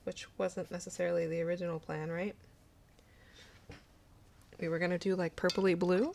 which wasn't necessarily the original plan, right? We were gonna do like purpley blue.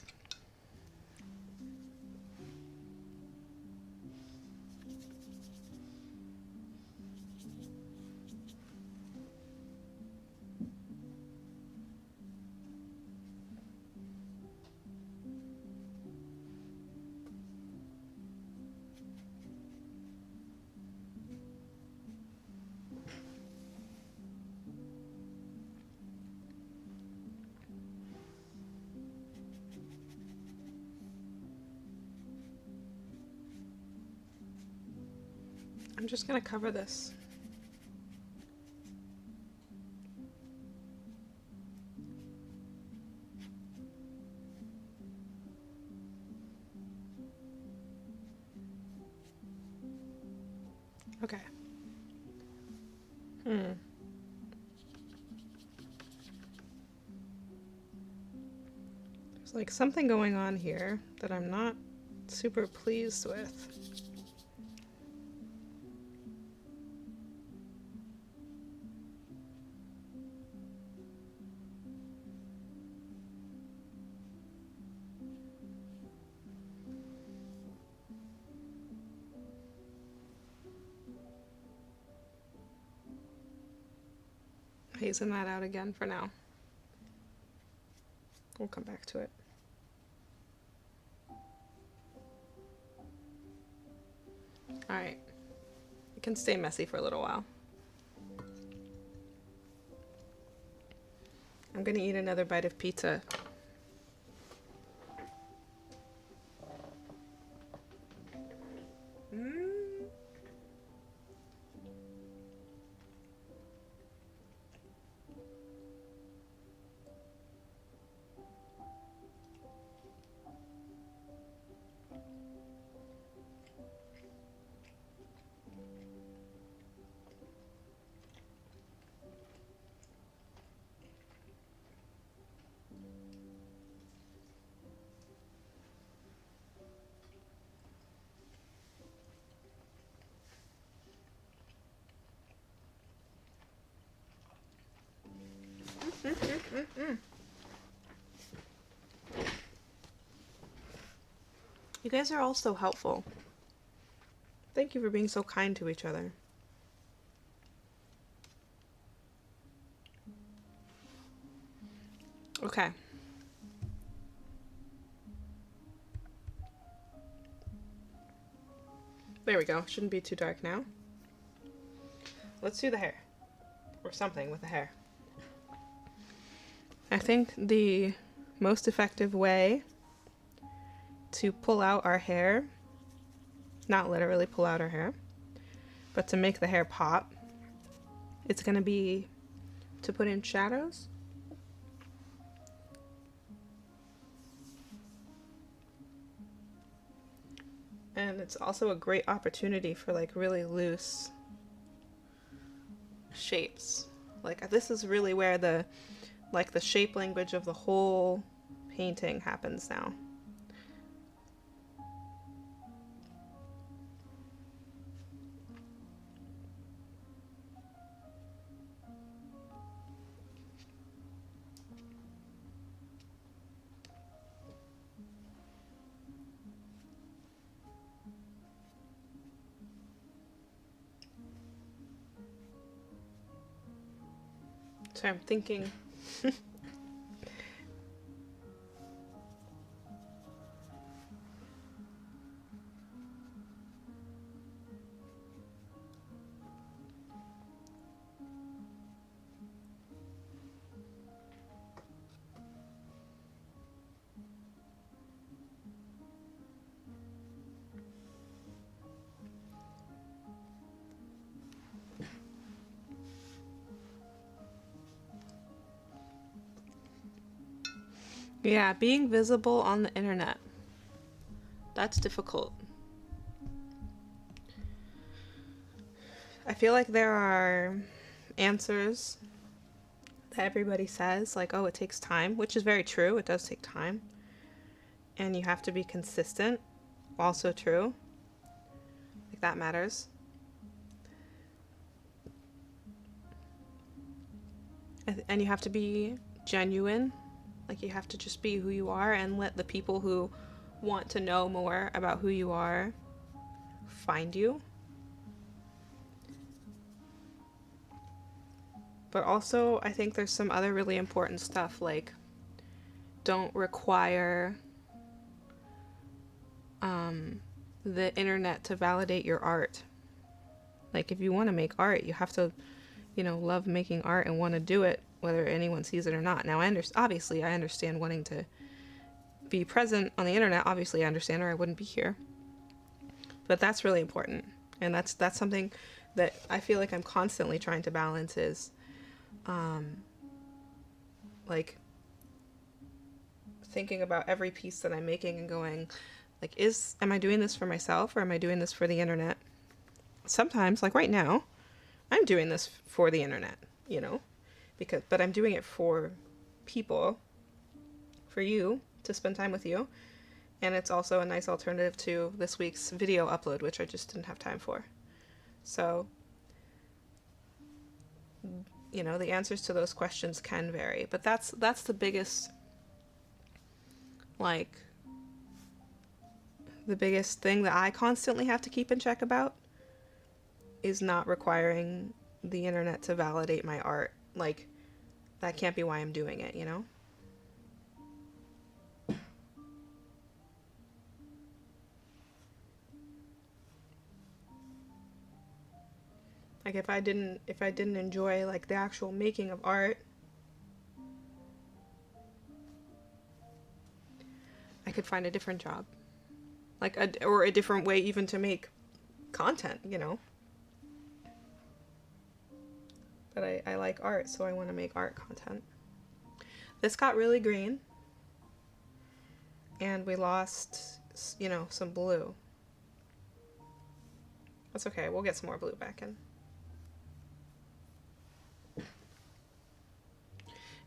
I'm just gonna cover this. Okay. There's like something going on here that I'm not super pleased with. Hazing that out again for now. We'll come back to it. Alright. It can stay messy for a little while. I'm gonna eat another bite of pizza. You guys are all so helpful. Thank you for being so kind to each other. Okay. There we go. Shouldn't be too dark now. Let's do the hair. Or something with the hair. I think the most effective way to pull out our hair, not literally pull out our hair, but to make the hair pop, it's going to be to put in shadows. And it's also a great opportunity for like really loose shapes. Like this is really where the shape language of the whole painting happens now. So I'm thinking yeah, being visible on the internet. That's difficult. I feel like there are answers that everybody says, like, oh, it takes time, which is very true. It does take time. And you have to be consistent. Also true. Like, that matters. And you have to be genuine. Like, you have to just be who you are and let the people who want to know more about who you are find you. But also, I think there's some other really important stuff, like, don't require the internet to validate your art. Like, if you want to make art, you have to, love making art and want to do it, whether anyone sees it or not. Now, obviously, I understand wanting to be present on the internet. Obviously, I understand, or I wouldn't be here. But that's really important. And that's something that I feel like I'm constantly trying to balance is like thinking about every piece that I'm making and going like, am I doing this for myself or am I doing this for the internet? Sometimes, like right now, I'm doing this for the internet, you know, but I'm doing it for people, for you, to spend time with you. And it's also a nice alternative to this week's video upload, which I just didn't have time for. So, you know, the answers to those questions can vary, but that's the biggest, like, the biggest thing that I constantly have to keep in check about is not requiring the internet to validate my art. Like, that can't be why I'm doing it, you know? Like if I didn't enjoy like the actual making of art, I could find a different job. Like or a different way even to make content, you know? But I like art, so I want to make art content. This got really green, and we lost, you know, some blue. That's okay, we'll get some more blue back in.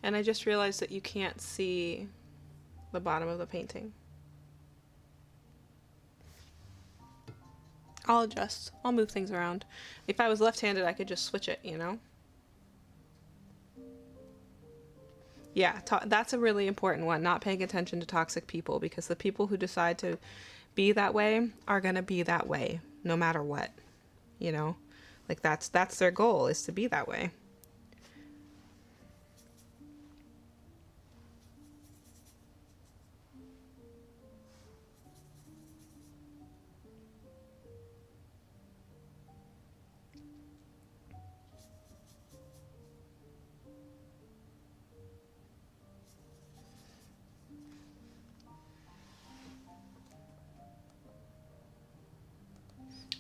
And I just realized that you can't see the bottom of the painting. I'll adjust. I'll move things around. If I was left-handed, I could just switch it, you know? Yeah, that's a really important one, not paying attention to toxic people, because the people who decide to be that way are going to be that way no matter what, you know? Like that's their goal, is to be that way.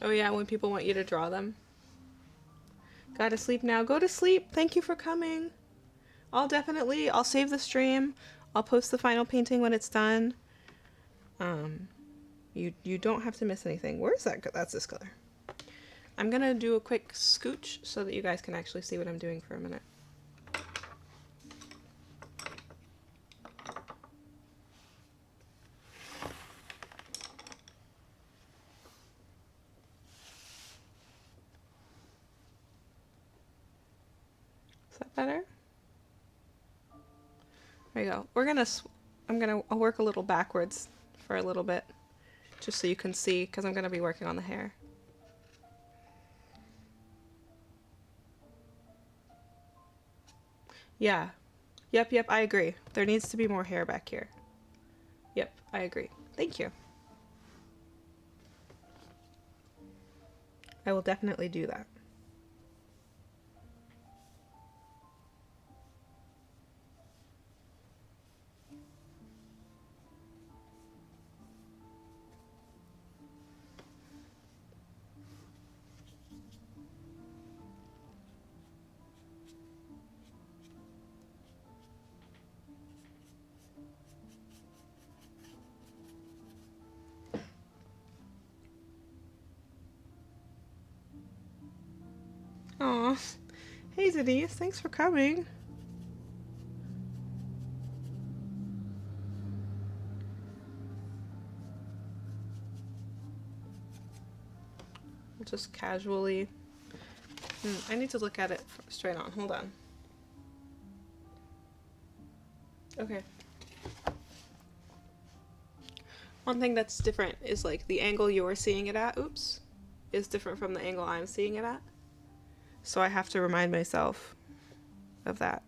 Oh yeah, when people want you to draw them. Gotta sleep now. Go to sleep. Thank you for coming. I'll save the stream. I'll post the final painting when it's done. You don't have to miss anything. Where's that? That's this color. I'm gonna do a quick scooch so that you guys can actually see what I'm doing for a minute. Is that better? There you go. I'll work a little backwards for a little bit, just so you can see, because I'm gonna be working on the hair. Yeah. Yep, I agree. There needs to be more hair back here. Yep, I agree. Thank you. I will definitely do that. Aw. Hey Denise, thanks for coming. Just casually. I need to look at it straight on. Hold on. Okay. One thing that's different is like the angle you're seeing it at, is different from the angle I'm seeing it at. So I have to remind myself of that.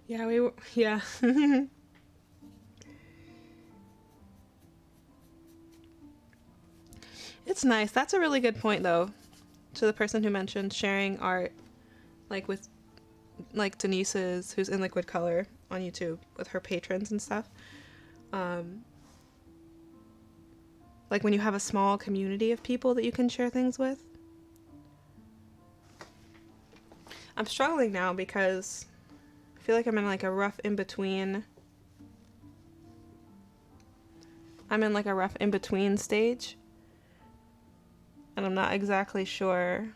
Yeah, we were, yeah. It's nice. That's a really good point, though, to the person who mentioned sharing art, like with, like Denise's, who's in Liquid Color on YouTube, with her patrons and stuff. Like when you have a small community of people that you can share things with. I'm struggling now because I feel like I'm in like a rough in-between. I'm in like a rough in-between stage. And I'm not exactly sure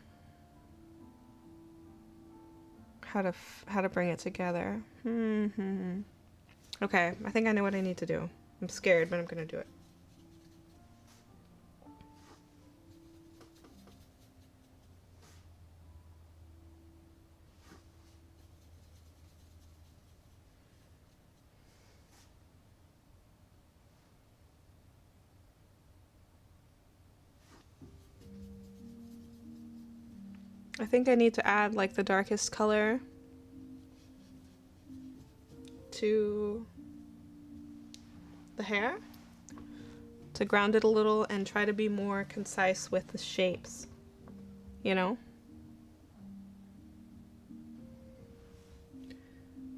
how to bring it together. Okay, I think I know what I need to do. I'm scared, but I'm gonna do it. I think I need to add like the darkest color to the hair to ground it a little and try to be more concise with the shapes, you know?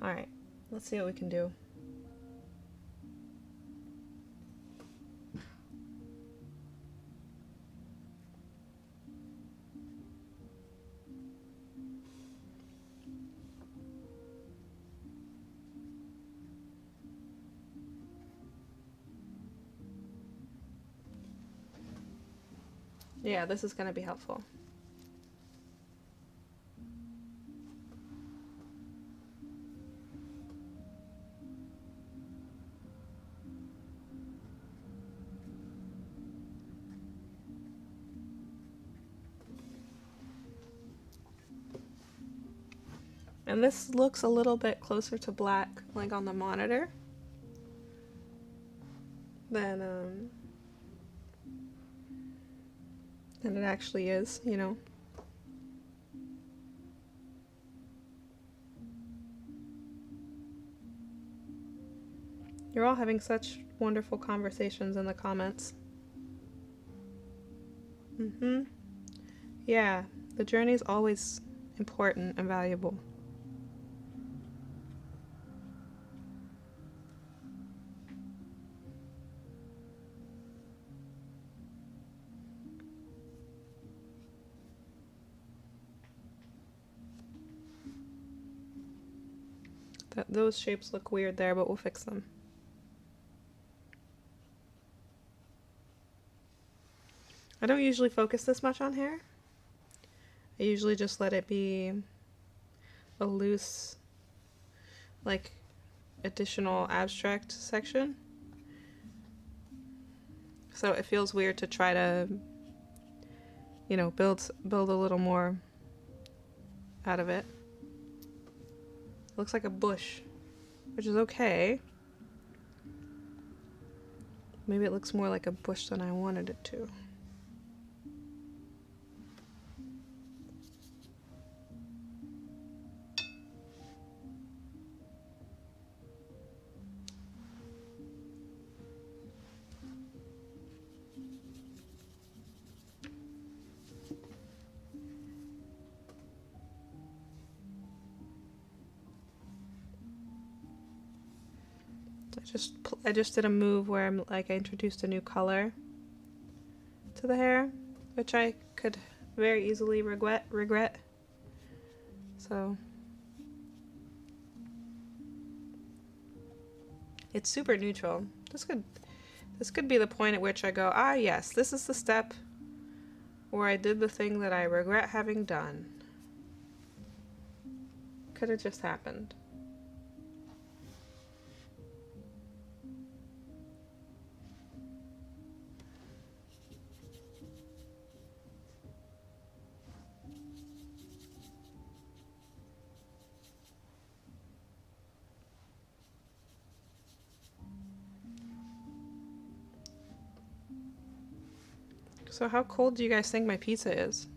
Alright, let's see what we can do. Yeah, this is gonna be helpful. And this looks a little bit closer to black, like on the monitor, than it actually is, you know? You're all having such wonderful conversations in the comments. Yeah, the journey is always important and valuable. Those shapes look weird there, but we'll fix them. I don't usually focus this much on hair. I usually just let it be a loose, like, additional abstract section. So it feels weird to try to, you know, build a little more out of it. Looks like a bush, which is okay. Maybe it looks more like a bush than I wanted it to. I just did a move where I introduced a new color to the hair, which I could very easily regret. So it's super neutral. This could be the point at which I go, ah yes, this is the step where I did the thing that I regret having done. Could have just happened. So how cold do you guys think my pizza is?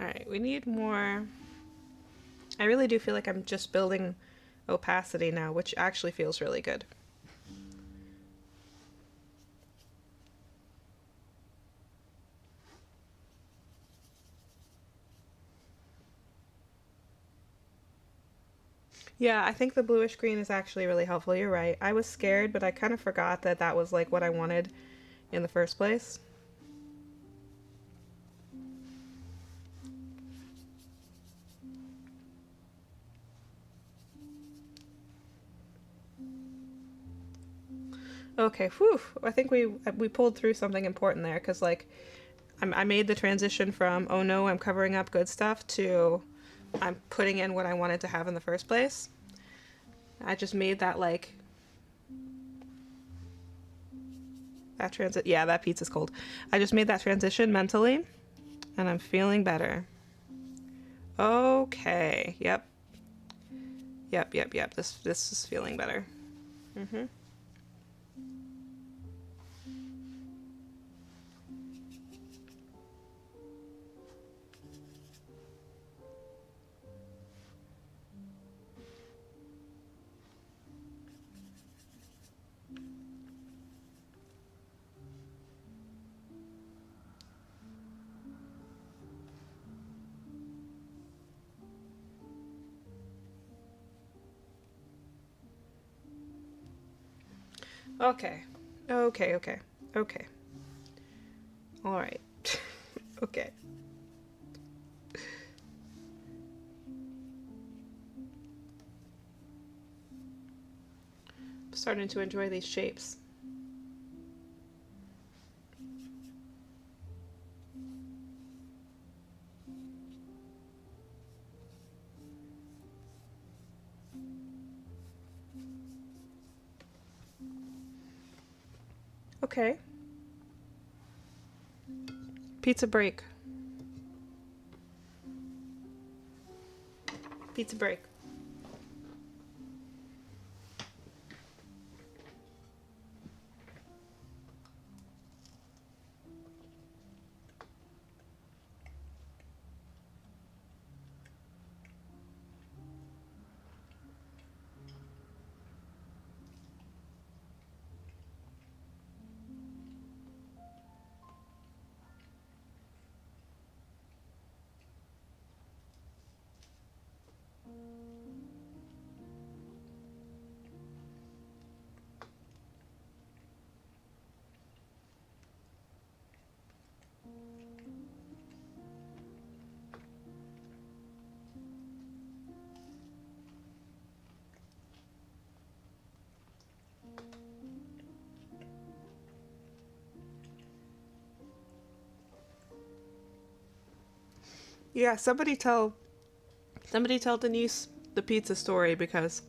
Alright, we need more. I really do feel like I'm just building opacity now, which actually feels really good. Yeah, I think the bluish green is actually really helpful. You're right. I was scared, but I kind of forgot that that was like what I wanted in the first place. Okay, whew. I think we pulled through something important there, because like I made the transition from oh no, I'm covering up good stuff to I'm putting in what I wanted to have in the first place. I just made that like that transit. Yeah, that pizza's cold. I just made that transition mentally, and I'm feeling better. Okay. Yep. Yep. This is feeling better. Mhm. Okay. Okay. All right. Okay. I'm starting to enjoy these shapes. Okay. Pizza break. Pizza break. Yeah, somebody tell Denise the pizza story, because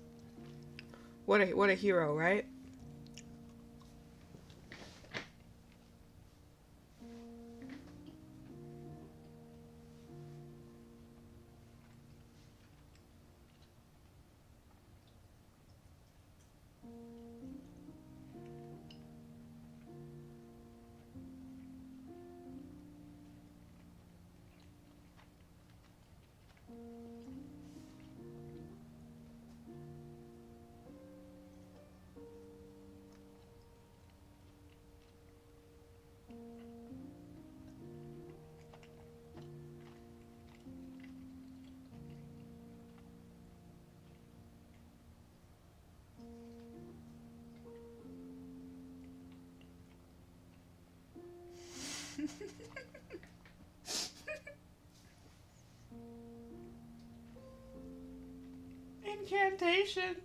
what a hero, right? Incantation.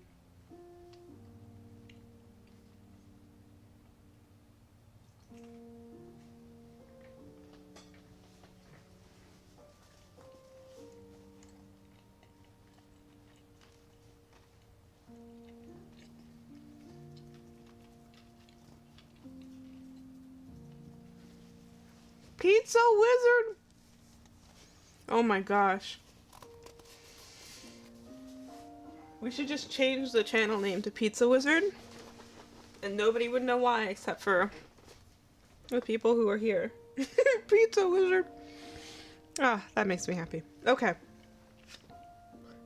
Pizza Wizard. Oh my gosh. We should just change the channel name to Pizza Wizard, and nobody would know why except for the people who are here. Pizza Wizard. Ah, that makes me happy. Okay.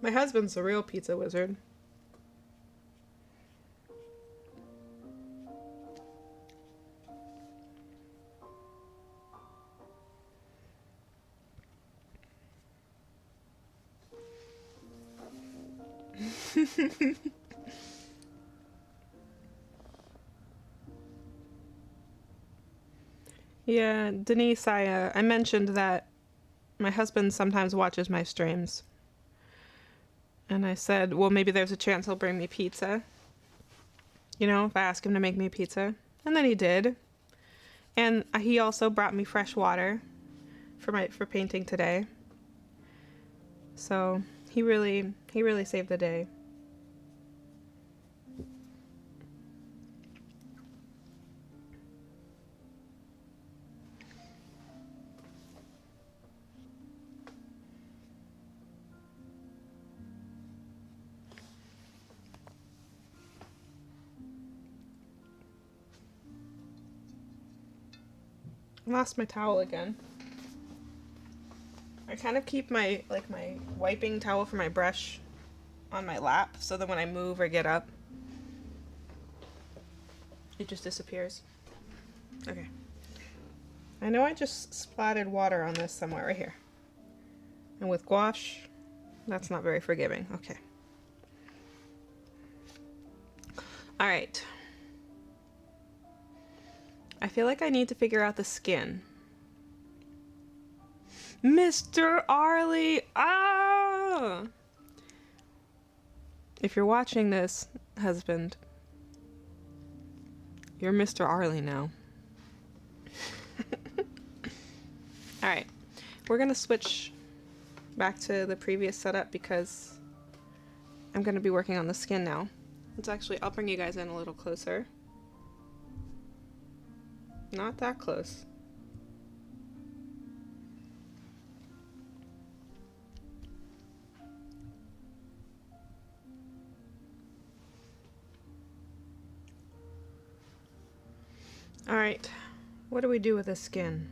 My husband's a real pizza wizard. Yeah, Denise, I mentioned that my husband sometimes watches my streams. And I said, well, maybe there's a chance he'll bring me pizza. You know, if I ask him to make me pizza. And then he did. And he also brought me fresh water for painting today. So he really saved the day. I lost my towel again. I kind of keep my wiping towel for my brush on my lap so that when I move or get up, it just disappears. Okay. I know I just splattered water on this somewhere right here. And with gouache, that's not very forgiving. Okay. All right. I feel like I need to figure out the skin. Mr. Arlie! Ah! If you're watching this, husband, you're Mr. Arlie now. Alright, we're gonna switch back to the previous setup because I'm gonna be working on the skin now. I'll bring you guys in a little closer. Not that close. Alright, what do we do with the skin?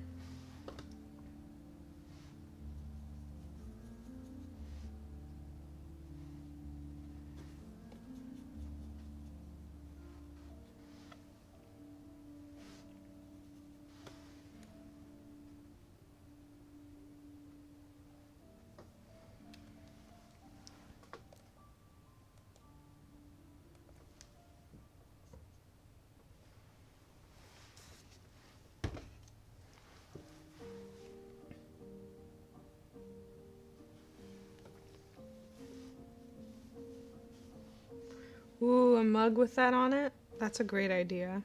Ooh, a mug with that on it? That's a great idea.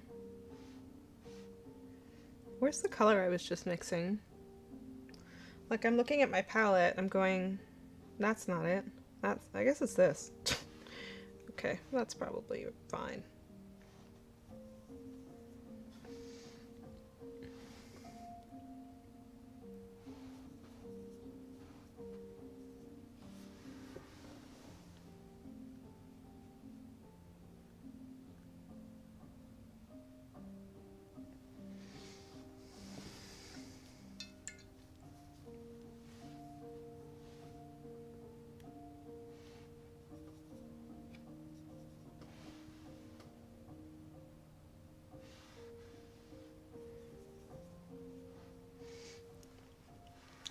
Where's the color I was just mixing? Like, I'm looking at my palette, I'm going, that's not it. I guess it's this. Okay, that's probably fine.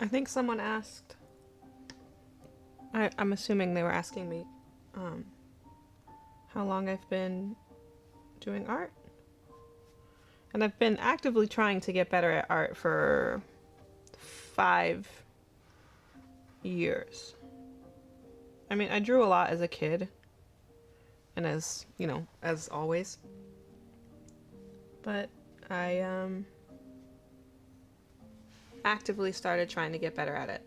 I think someone asked, I'm assuming they were asking me how long I've been doing art. And I've been actively trying to get better at art for 5 years. I mean, I drew a lot as a kid, and as, you know, as always. But I actively started trying to get better at it.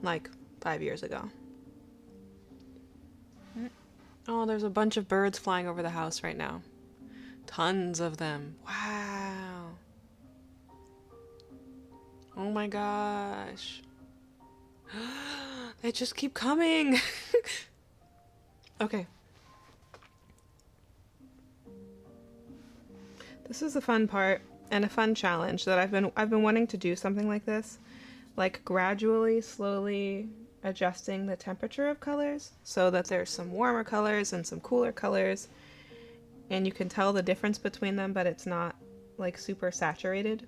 Like 5 years ago. Oh, there's a bunch of birds flying over the house right now. Tons of them. Wow. Oh my gosh. They just keep coming. Okay. This is the fun part. and a fun challenge that I've been wanting to do something like this, like gradually, slowly adjusting the temperature of colors so that there's some warmer colors and some cooler colors, and you can tell the difference between them, but it's not like super saturated.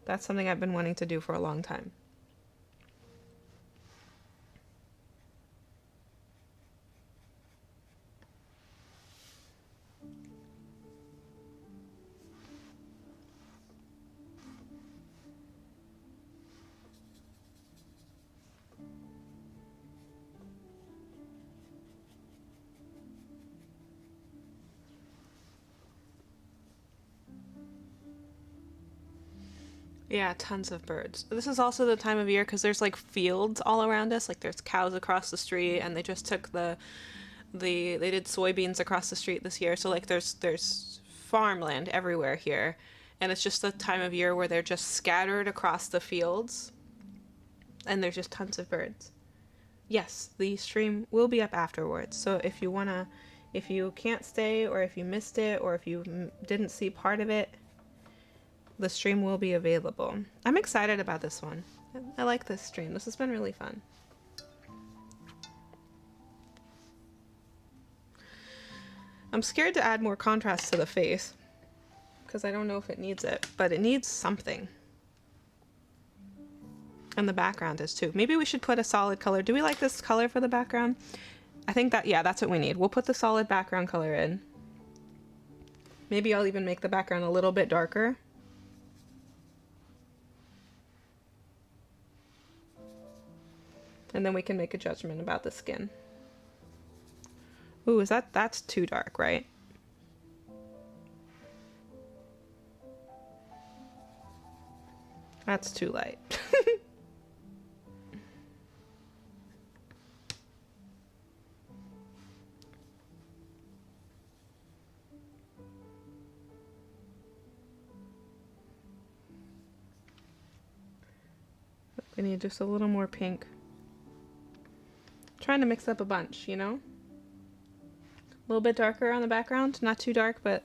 That's something I've been wanting to do for a long time. Yeah, tons of birds. This is also the time of year because there's like fields all around us. Like there's cows across the street, and they just took they did soybeans across the street this year. So like there's farmland everywhere here, and it's just the time of year where they're just scattered across the fields, and there's just tons of birds. Yes, the stream will be up afterwards. So if you can't stay, or if you missed it, or if you didn't see part of it, the stream will be available. I'm excited about this one. I like this stream. This has been really fun. I'm scared to add more contrast to the face because I don't know if it needs it, but it needs something. And the background is too. Maybe we should put a solid color. Do we like this color for the background? I think that, yeah, that's what we need. We'll put the solid background color in. Maybe I'll even make the background a little bit darker. And then we can make a judgment about the skin. Ooh, that's too dark, right? That's too light. We need just a little more pink. Trying to mix up a bunch, you know? A little bit darker on the background, not too dark, but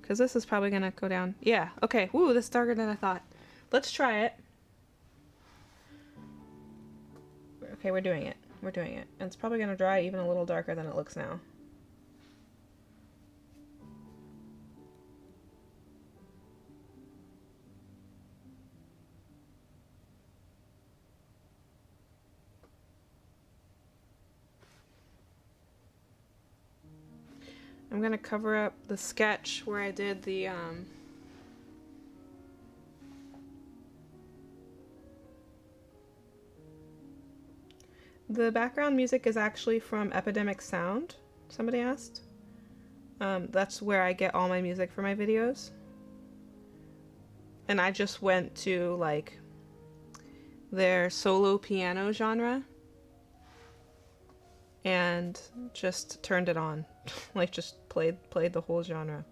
because this is probably gonna go down. Yeah, okay. Woo, this is darker than I thought. Let's try it. Okay, we're doing it. We're doing it. And it's probably gonna dry even a little darker than it looks now. I'm gonna cover up the sketch where I did the background music is actually from Epidemic Sound, somebody asked. That's where I get all my music for my videos. And I just went to like their solo piano genre and just turned it on. Like just played the whole genre.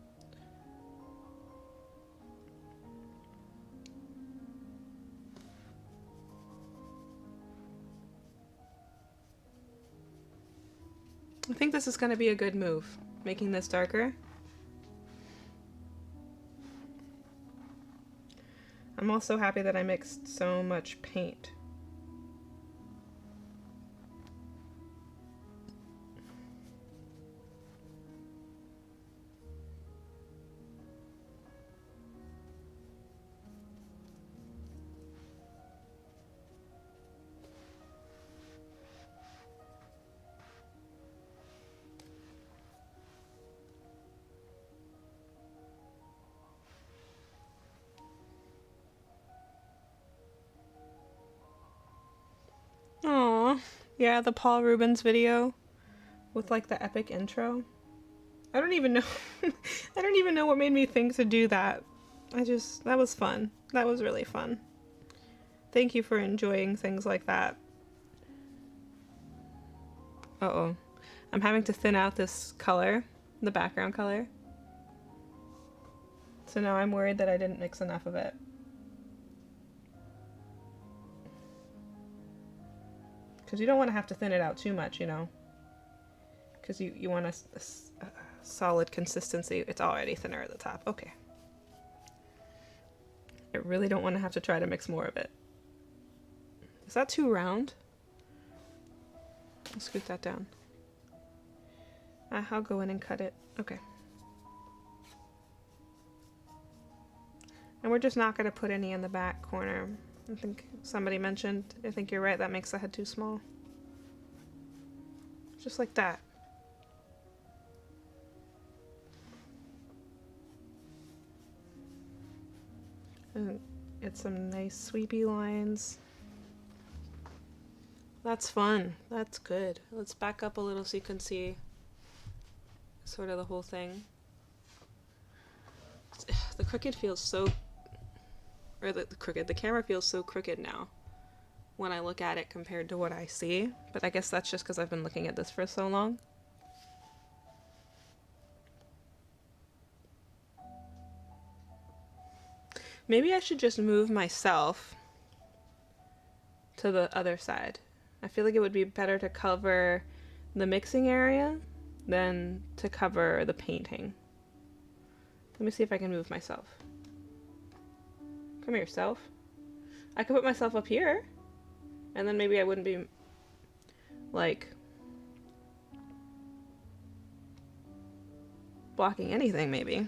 I think this is going to be a good move, making this darker. I'm also happy that I mixed so much paint. Aww. Yeah, the Paul Rubens video with like the epic intro. I don't even know. I don't even know what made me think to do that. That was fun. That was really fun. Thank you for enjoying things like that. Uh-oh. I'm having to thin out this color, the background color. So now I'm worried that I didn't mix enough of it. Because you don't want to have to thin it out too much, you know? Because you want to solid consistency. It's already thinner at the top. Okay. I really don't want to have to try to mix more of it. Is that too round? I'll scoot that down. I'll go in and cut it. Okay. And we're just not going to put any in the back corner. I think somebody mentioned, I think you're right, that makes the head too small. Just like that. And get some nice sweepy lines. That's fun. That's good. Let's back up a little so you can see sort of the whole thing. The crooked feels so, or the camera feels so crooked now when I look at it compared to what I see, but I guess that's just because I've been looking at this for so long. Maybe I should just move myself to the other side. I feel like it would be better to cover the mixing area than to cover the painting. Let me see if I can move myself. Come here, self. I could put myself up here, and then maybe I wouldn't be, like, blocking anything, maybe.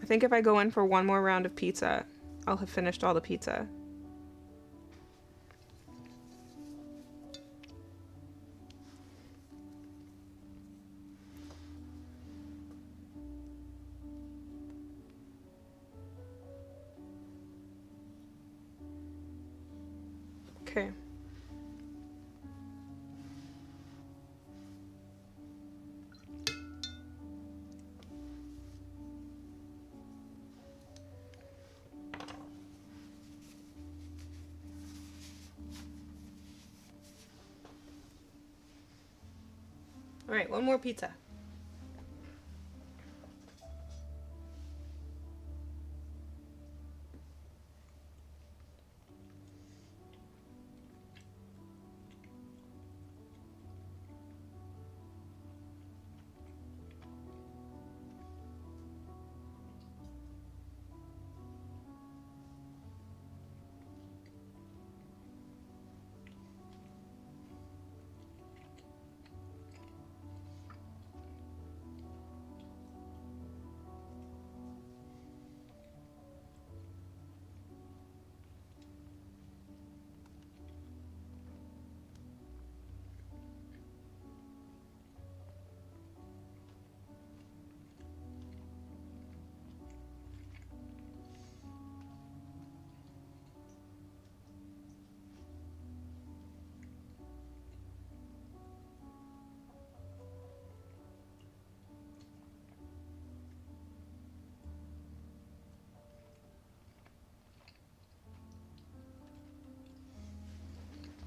I think if I go in for one more round of pizza, I'll have finished all the pizza. Okay. All right, one more pizza.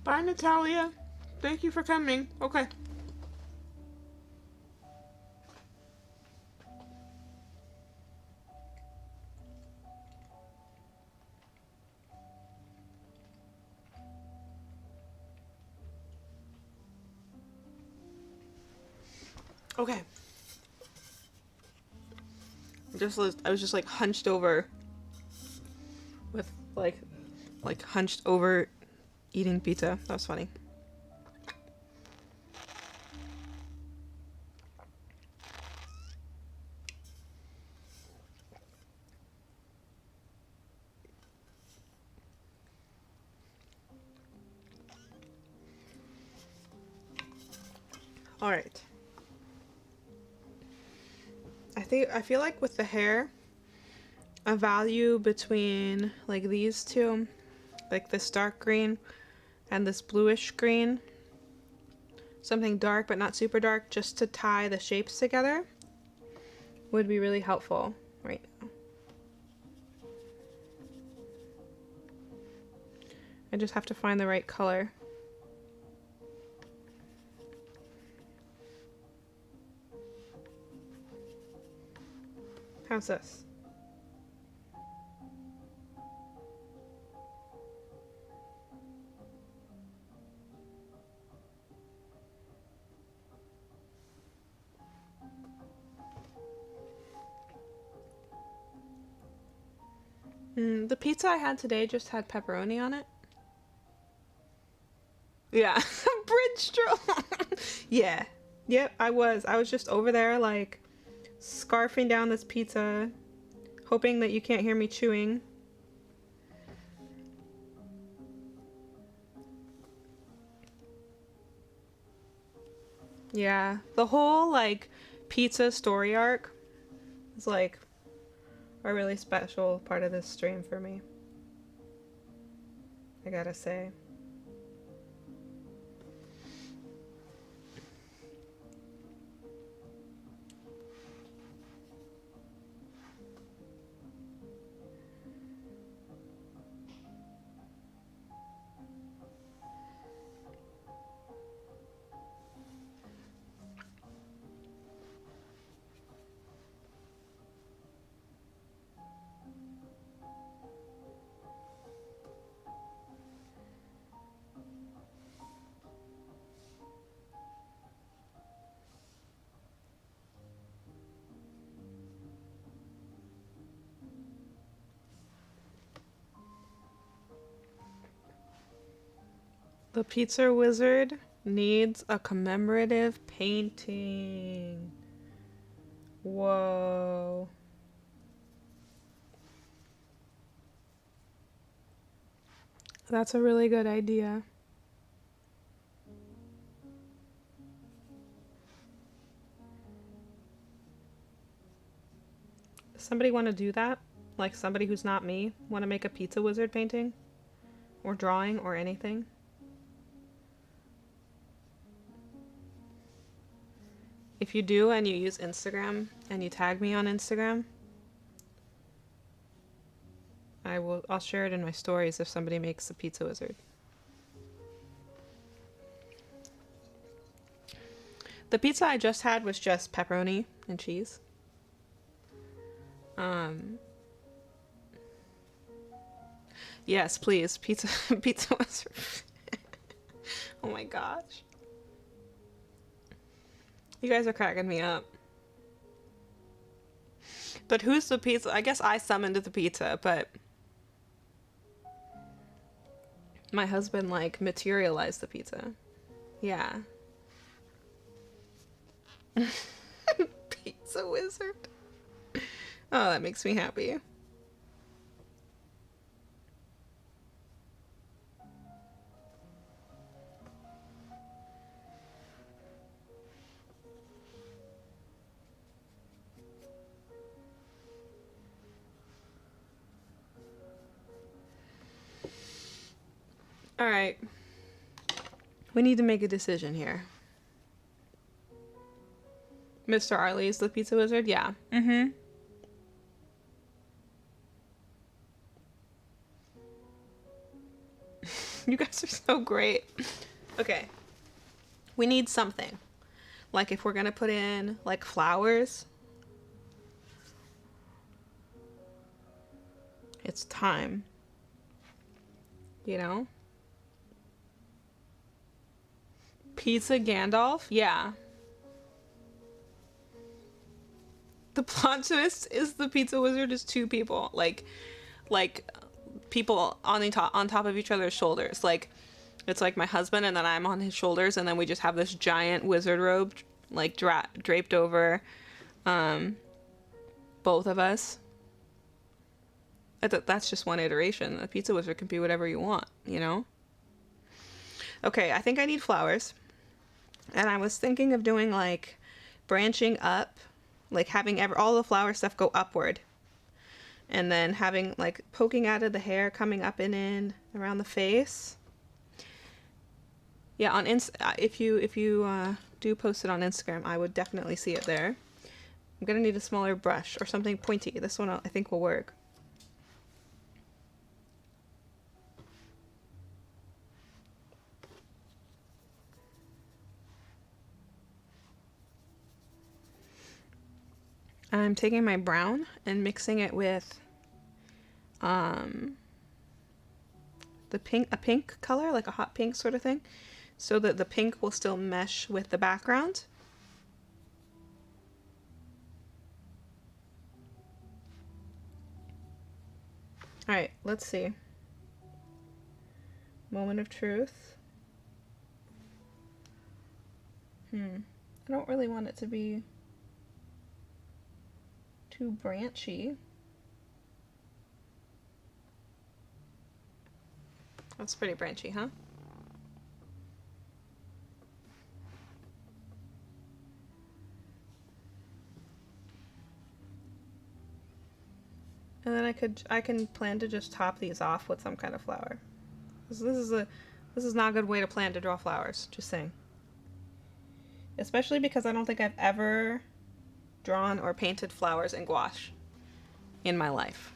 Bye, Natalia. Thank you for coming. Okay. Okay. I was just like hunched over with like hunched over eating pizza. That was funny. All right. I feel like with the hair, a value between like these two, like this dark green and this bluish green, something dark but not super dark, just to tie the shapes together, would be really helpful right now. I just have to find the right color. How's this? The pizza I had today just had pepperoni on it. Yeah, bridge stroll. Yeah, yep. I was just over there like scarfing down this pizza, hoping that you can't hear me chewing. Yeah, the whole like pizza story arc is like a really special part of this stream for me, I gotta say. The pizza wizard needs a commemorative painting. Whoa. That's a really good idea. Does somebody want to do that? Like somebody who's not me want to make a pizza wizard painting? Or drawing or anything? If you do and you use Instagram and you tag me on Instagram, I'll share it in my stories if somebody makes a pizza wizard. The pizza I just had was just pepperoni and cheese. Yes, please, pizza wizard. Oh my gosh. You guys are cracking me up. But who's the pizza? I guess I summoned the pizza, but my husband like materialized the pizza. Yeah. Pizza wizard. Oh, that makes me happy. All right. We need to make a decision here. Mr. Arlie is the pizza wizard? Yeah. Mm-hmm. You guys are so great. Okay. We need something. Like if we're gonna put in like flowers. It's time. You know? Pizza Gandalf? Yeah. The plot twist is the pizza wizard is two people. Like people on top of each other's shoulders. Like it's like my husband and then I'm on his shoulders and then we just have this giant wizard robe like draped over both of us. That's just one iteration. The pizza wizard can be whatever you want, you know? Okay, I think I need flowers. And I was thinking of doing like branching up, like having all the flower stuff go upward. And then having like poking out of the hair, coming up and in around the face. Yeah, if you do post it on Instagram, I would definitely see it there. I'm gonna need a smaller brush or something pointy. This one I think will work. I'm taking my brown and mixing it with a pink color, like a hot pink sort of thing, so that the pink will still mesh with the background. All right, let's see. Moment of truth. I don't really want it to be too branchy. That's pretty branchy, huh? And then I can plan to just top these off with some kind of flower. This is not a good way to plan to draw flowers, just saying. Especially because I don't think I've ever drawn or painted flowers in gouache in my life.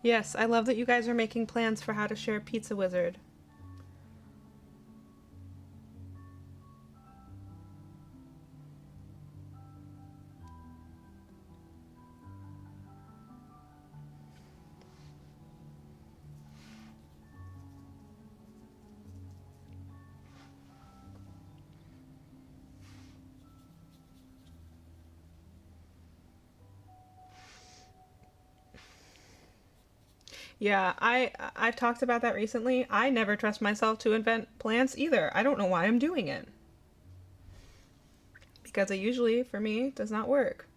Yes, I love that you guys are making plans for how to share Pizza Wizard. Yeah, I've talked about that recently. I never trust myself to invent plans either. I don't know why I'm doing it. Because it usually, for me, does not work.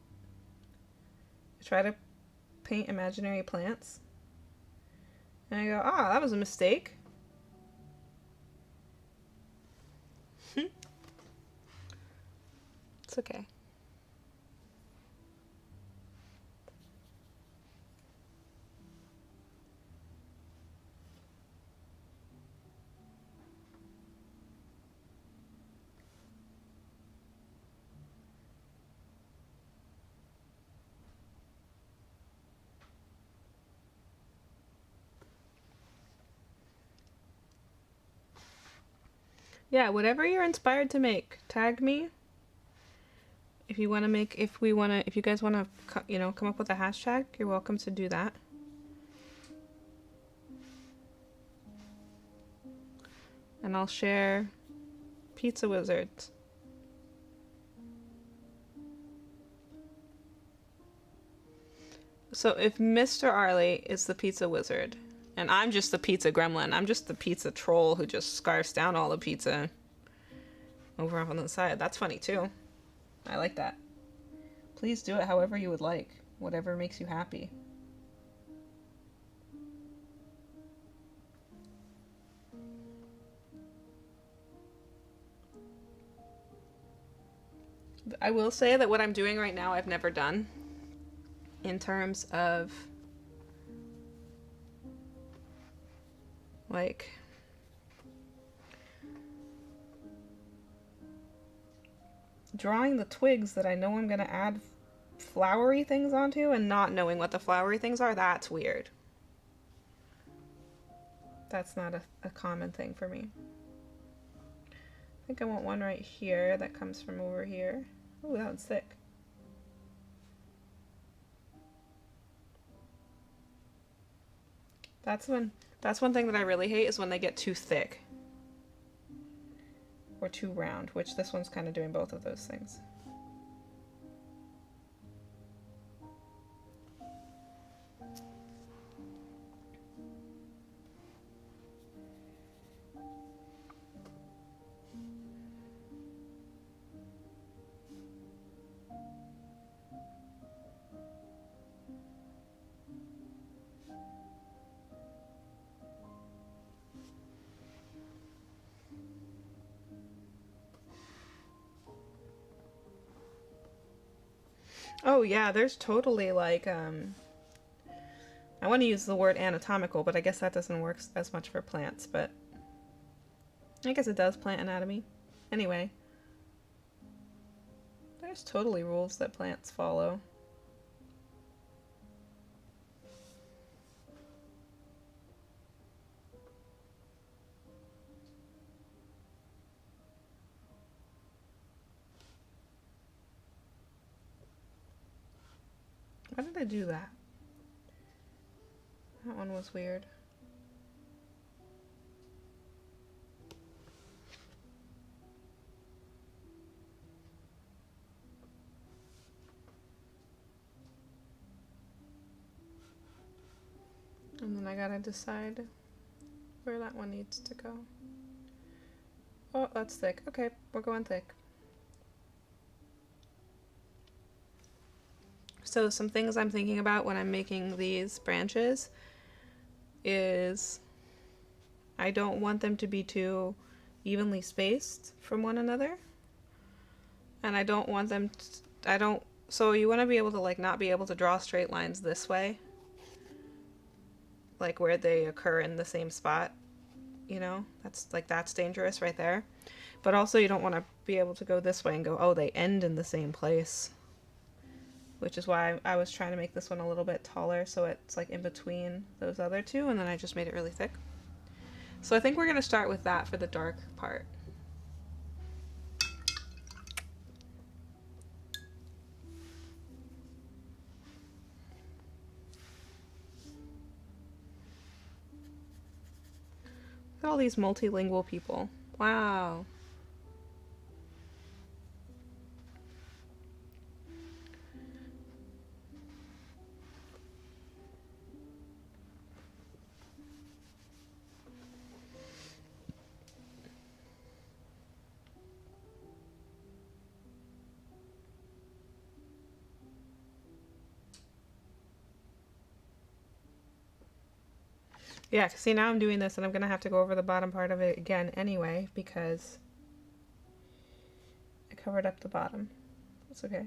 I try to paint imaginary plants. And I go, ah, that was a mistake. It's okay. Yeah, whatever you're inspired to make, tag me. If you want to make, if you guys want to, come up with a hashtag, you're welcome to do that. And I'll share Pizza Wizards. So if Mr. Arley is the Pizza Wizard, and I'm just the pizza gremlin, I'm just the pizza troll who just scarfs down all the pizza over on the side. That's funny too. I like that. Please do it however you would like. Whatever makes you happy. I will say that what I'm doing right now I've never done in terms of like drawing the twigs that I know I'm gonna add flowery things onto and not knowing what the flowery things are. That's weird. That's not a common thing for me. I think I want one right here that comes from over here. Ooh, that one's thick. That's one thing that I really hate is when they get too thick. Or too round, which this one's kind of doing both of those things. Oh yeah, there's totally like I want to use the word anatomical, but I guess that doesn't work as much for plants, but I guess it does, plant anatomy. Anyway, there's totally rules that plants follow. Why did I do that? That one was weird. And then I gotta decide where that one needs to go. Oh, that's thick. Okay, we're going thick. So some things I'm thinking about when I'm making these branches is I don't want them to be too evenly spaced from one another. And I don't want them to, so you want to be able to like not be able to draw straight lines this way. Like where they occur in the same spot, you know? That's dangerous right there. But also you don't want to be able to go this way and go, oh, they end in the same place. Which is why I was trying to make this one a little bit taller so it's like in between those other two, and then I just made it really thick. So I think we're going to start with that for the dark part. Look at all these multilingual people. Wow. Yeah, see, now I'm doing this and I'm going to have to go over the bottom part of it again anyway because I covered up the bottom. That's okay.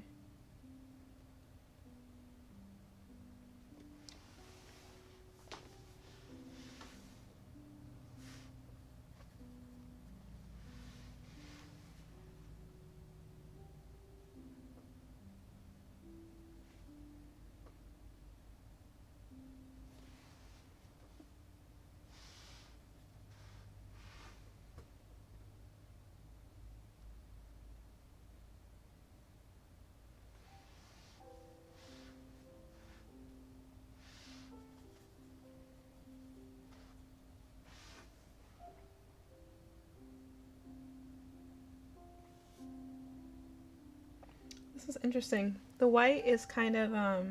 This is interesting. The white is kind of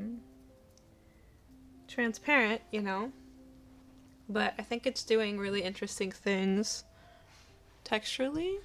transparent, you know, but I think it's doing really interesting things texturally.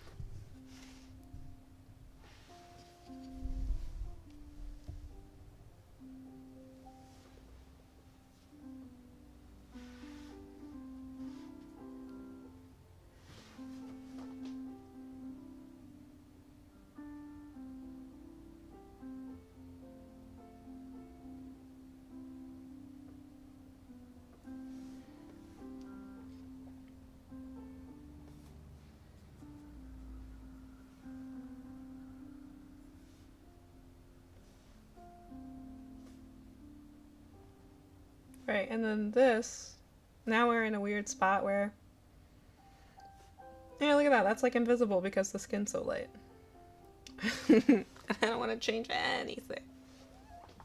Right, and then this, now we're in a weird spot where, yeah, look at that, that's like invisible because the skin's so light. I don't want to change anything.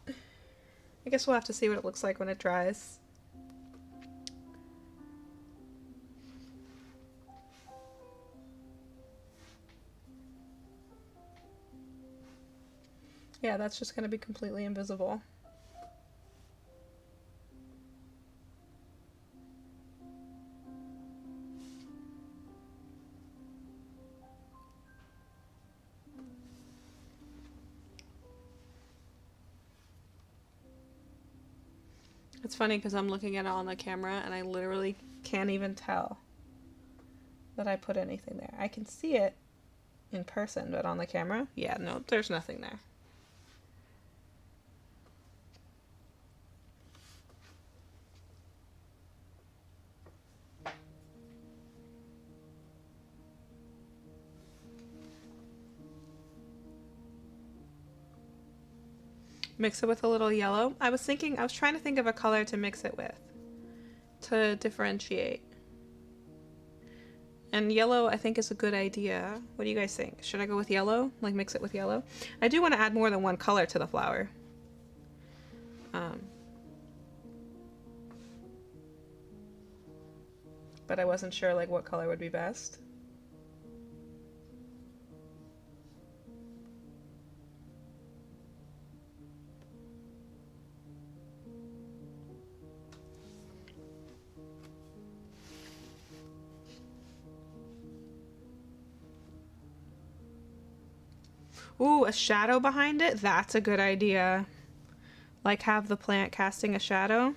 I guess we'll have to see what it looks like when it dries. Yeah, that's just going to be completely invisible. It's funny because I'm looking at it on the camera and I literally can't even tell that I put anything there. I can see it in person, but on the camera, yeah, no, there's nothing there. Mix it with a little yellow. I was trying to think of a color to mix it with to differentiate. And yellow, I think, is a good idea. What do you guys think? Should I go with yellow? Like, mix it with yellow? I do want to add more than one color to the flower. But I wasn't sure like what color would be best. Ooh, a shadow behind it? That's a good idea. Like have the plant casting a shadow.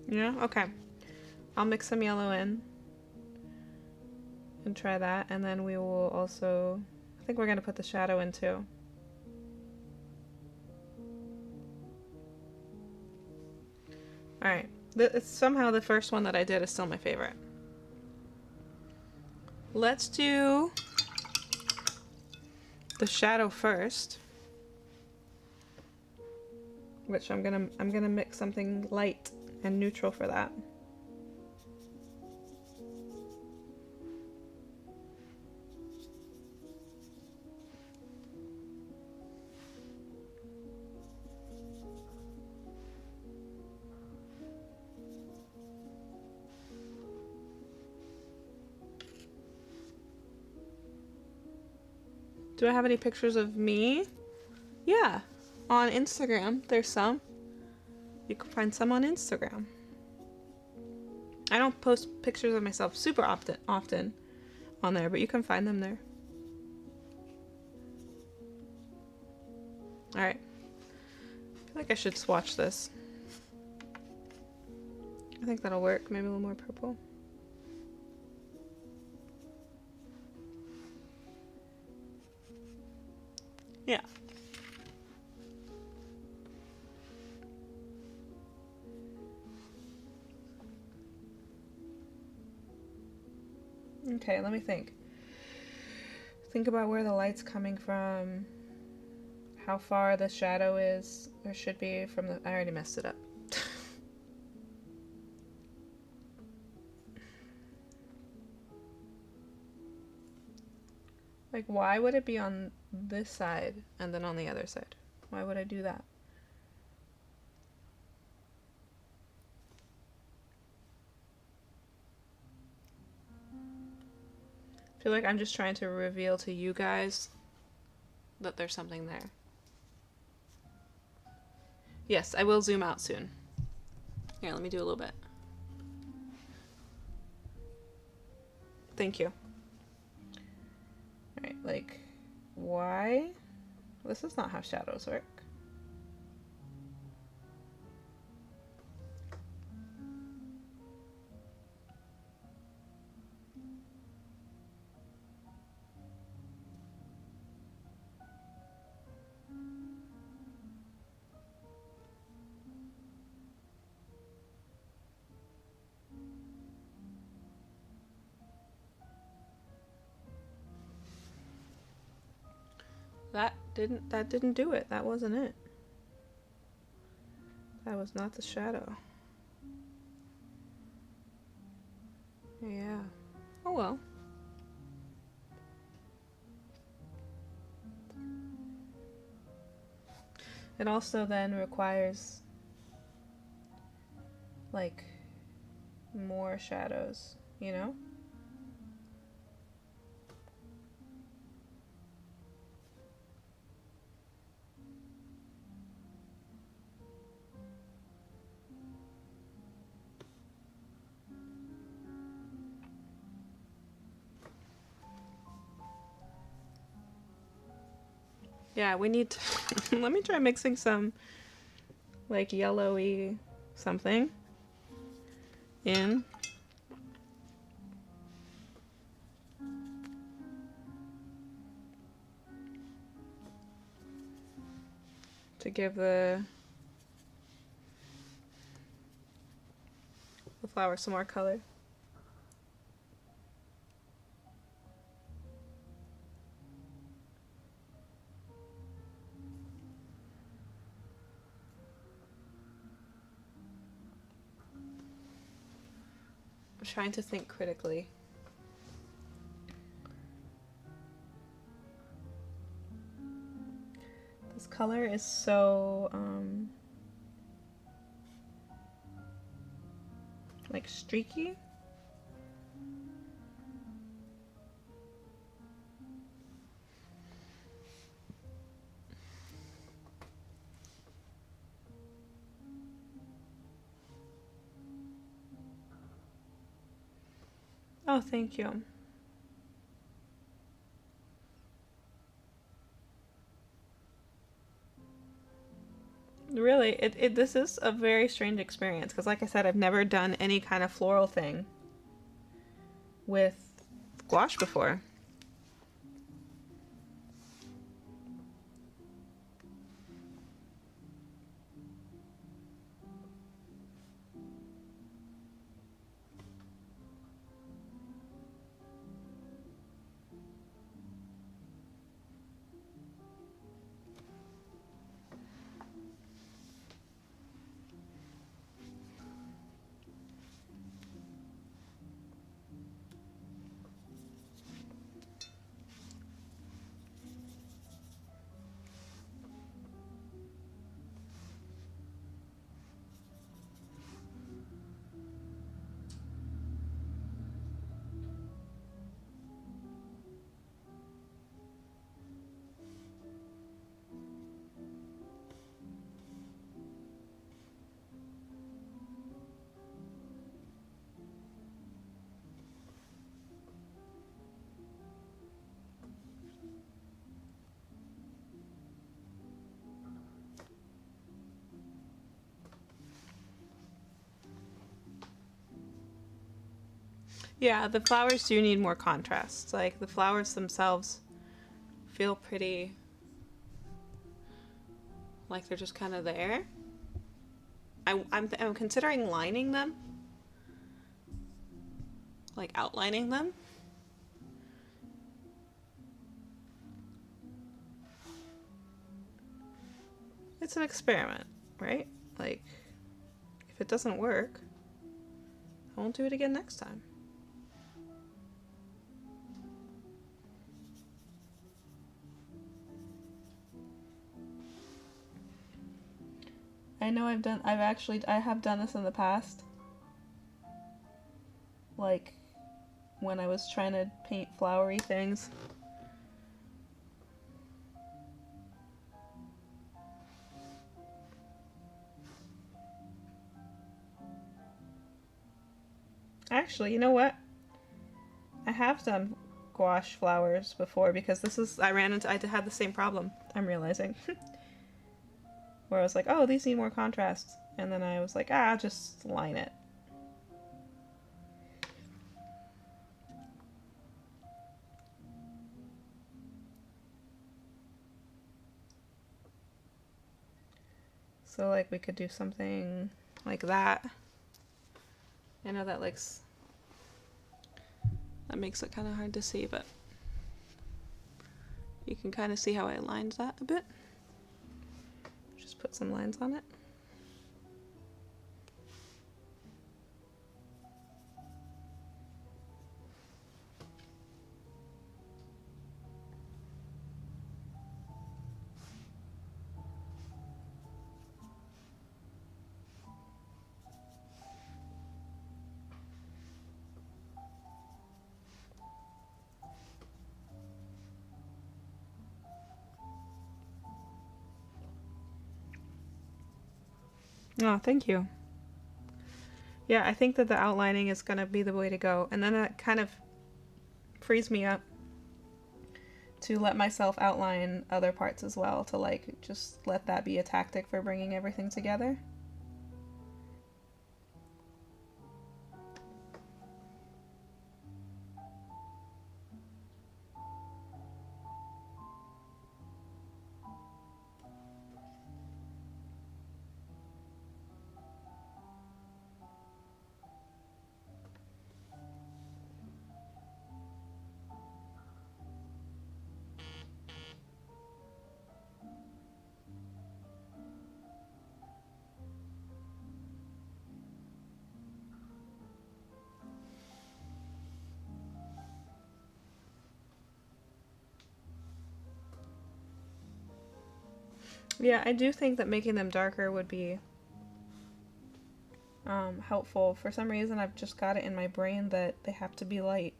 Yeah, okay. I'll mix some yellow in and try that, and then we will also, I think we're going to put the shadow in too. Alright, somehow the first one that I did is still my favorite. Let's do the shadow first, which I'm gonna mix something light and neutral for that. Do I have any pictures of me? Yeah, on Instagram, there's some. You can find some on Instagram. I don't post pictures of myself super often on there, but you can find them there. Alright. I feel like I should swatch this. I think that'll work. Maybe a little more purple. Yeah. Okay, let me think. Think about where the light's coming from, how far the shadow is, or should be from the... I already messed it up. Like, why would it be on this side and then on the other side? Why would I do that? I feel like I'm just trying to reveal to you guys that there's something there. Yes, I will zoom out soon. Here, let me do a little bit. Thank you. Alright, like, why? This is not how shadows work. That didn't do it. That wasn't it. That was not the shadow. Yeah. Oh well. It also then requires like more shadows, you know? Yeah, we need to let me try mixing some like yellowy something in. To give the flower some more color. I'm trying to think critically. This color is so like streaky. Oh, thank you. Really, this is a very strange experience because, like I said, I've never done any kind of floral thing with gouache before. Yeah, the flowers do need more contrast. Like, the flowers themselves feel pretty, like they're just kind of there. I'm considering lining them, like outlining them. It's an experiment, right? Like, if it doesn't work, I won't do it again next time. I know I have done this in the past. Like, when I was trying to paint flowery things. Actually, you know what? I have done gouache flowers before because I had the same problem, I'm realizing. Where I was like, oh, these need more contrast. And then I was like, just line it. So, like, we could do something like that. I know that that makes it kind of hard to see, but you can kind of see how I aligned that a bit. Just put some lines on it. Oh, thank you. Yeah, I think that the outlining is going to be the way to go. And then that kind of frees me up to let myself outline other parts as well, to like just let that be a tactic for bringing everything together. Yeah, I do think that making them darker would be helpful. For some reason, I've just got it in my brain that they have to be light.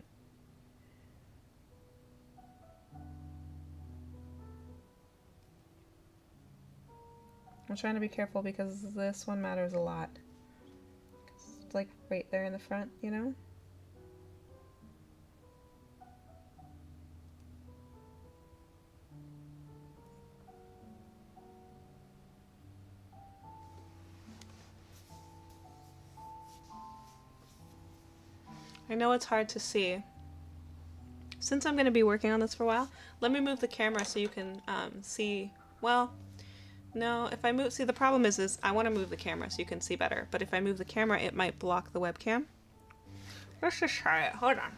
I'm trying to be careful because this one matters a lot. It's like right there in the front, you know? I know it's hard to see. Since I'm going to be working on this for a while, let me move the camera so you can see. Well, no, if I move, see the problem is I want to move the camera so you can see better, but if I move the camera it might block the webcam. Let's just try it, hold on.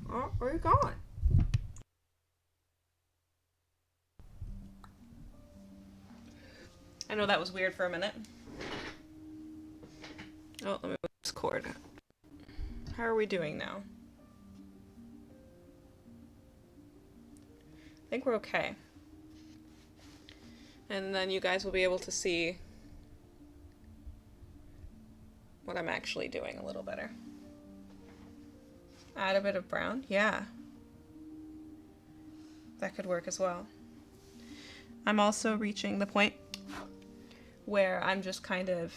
Oh, where are you going? I know that was weird for a minute. Oh, let me move this cord. How are we doing now? I think we're okay. And then you guys will be able to see what I'm actually doing a little better. Add a bit of brown, yeah. That could work as well. I'm also reaching the point where I'm just kind of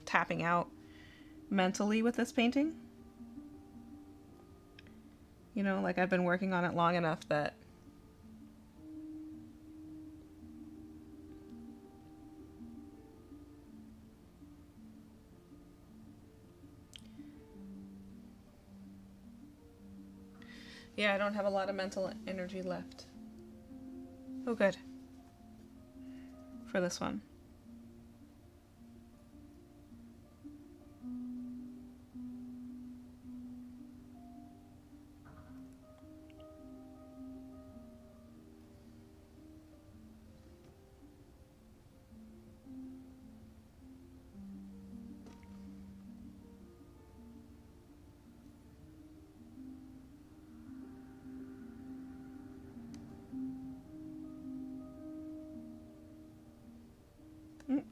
tapping out mentally with this painting. You know, like I've been working on it long enough that yeah, I don't have a lot of mental energy left. Oh, good. For this one.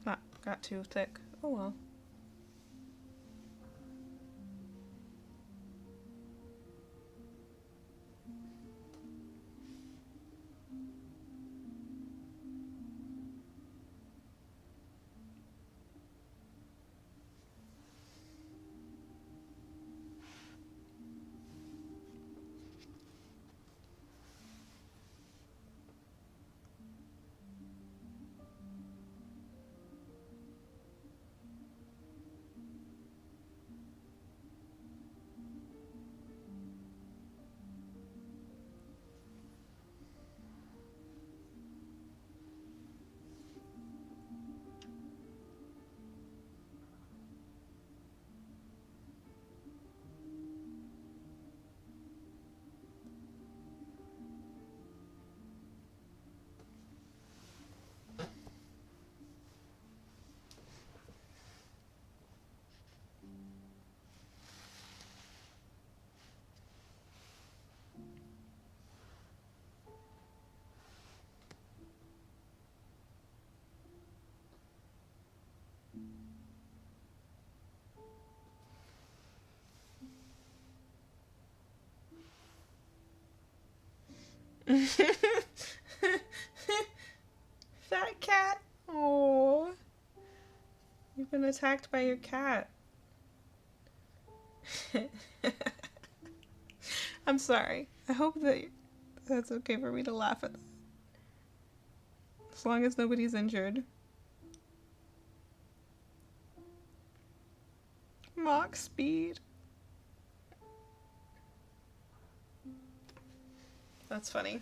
That got too thick. Oh well. Fat cat. Oh, you've been attacked by your cat. I'm sorry. I hope that that's okay for me to laugh at that. As long as nobody's injured. Mach speed. That's funny.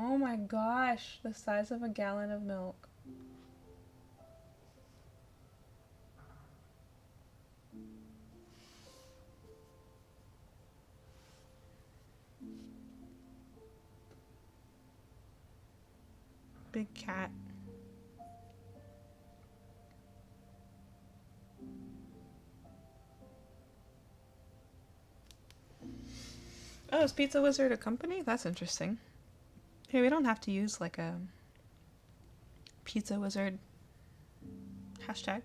Oh my gosh, the size of a gallon of milk. Big cat. Oh, is Pizza Wizard a company? That's interesting. Hey, we don't have to use like a Pizza Wizard hashtag.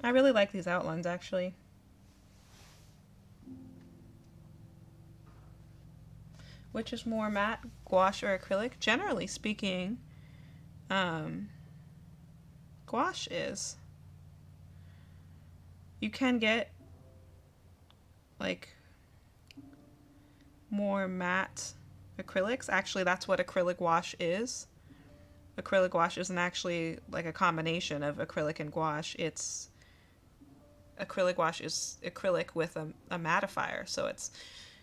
I really like these outlines actually. Which is more matte, gouache, or acrylic? Generally speaking, gouache is. You can get like more matte acrylics. Actually, that's what acrylic wash is. Acrylic wash isn't actually like a combination of acrylic and gouache. It's acrylic wash is acrylic with a mattifier, so it's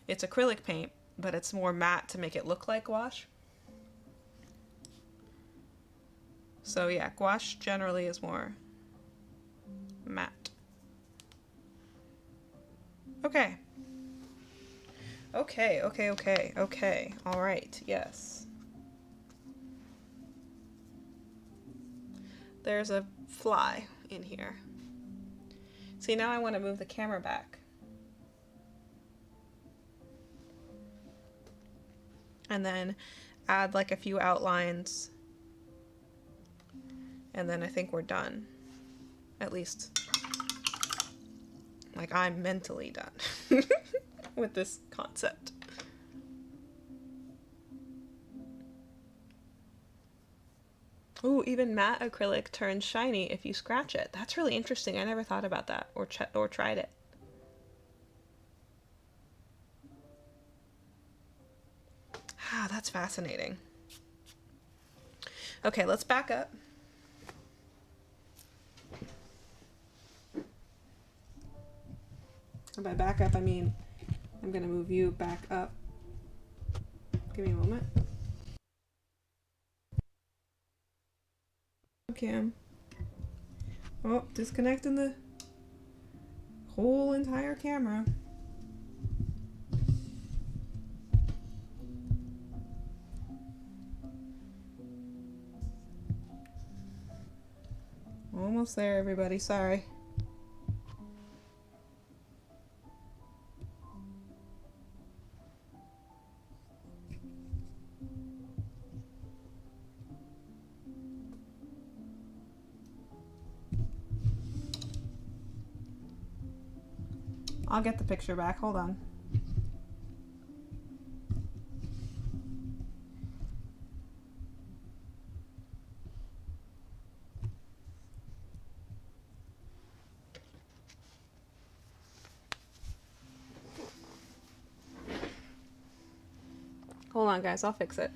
acrylic paint, but it's more matte to make it look like gouache. So yeah, gouache generally is more matte. Okay. Okay. All right, yes. There's a fly in here. See, now I want to move the camera back. And then add like a few outlines. And then I think we're done. At least, like, I'm mentally done with this concept. Ooh, even matte acrylic turns shiny if you scratch it. That's really interesting. I never thought about that or tried it. Ah, that's fascinating. Okay, let's back up. And by back up, I mean I'm gonna move you back up. Give me a moment. Cam. Oh, disconnecting the whole entire camera. Almost there, everybody. Sorry. I'll get the picture back. Hold on. Hold on, guys. I'll fix it.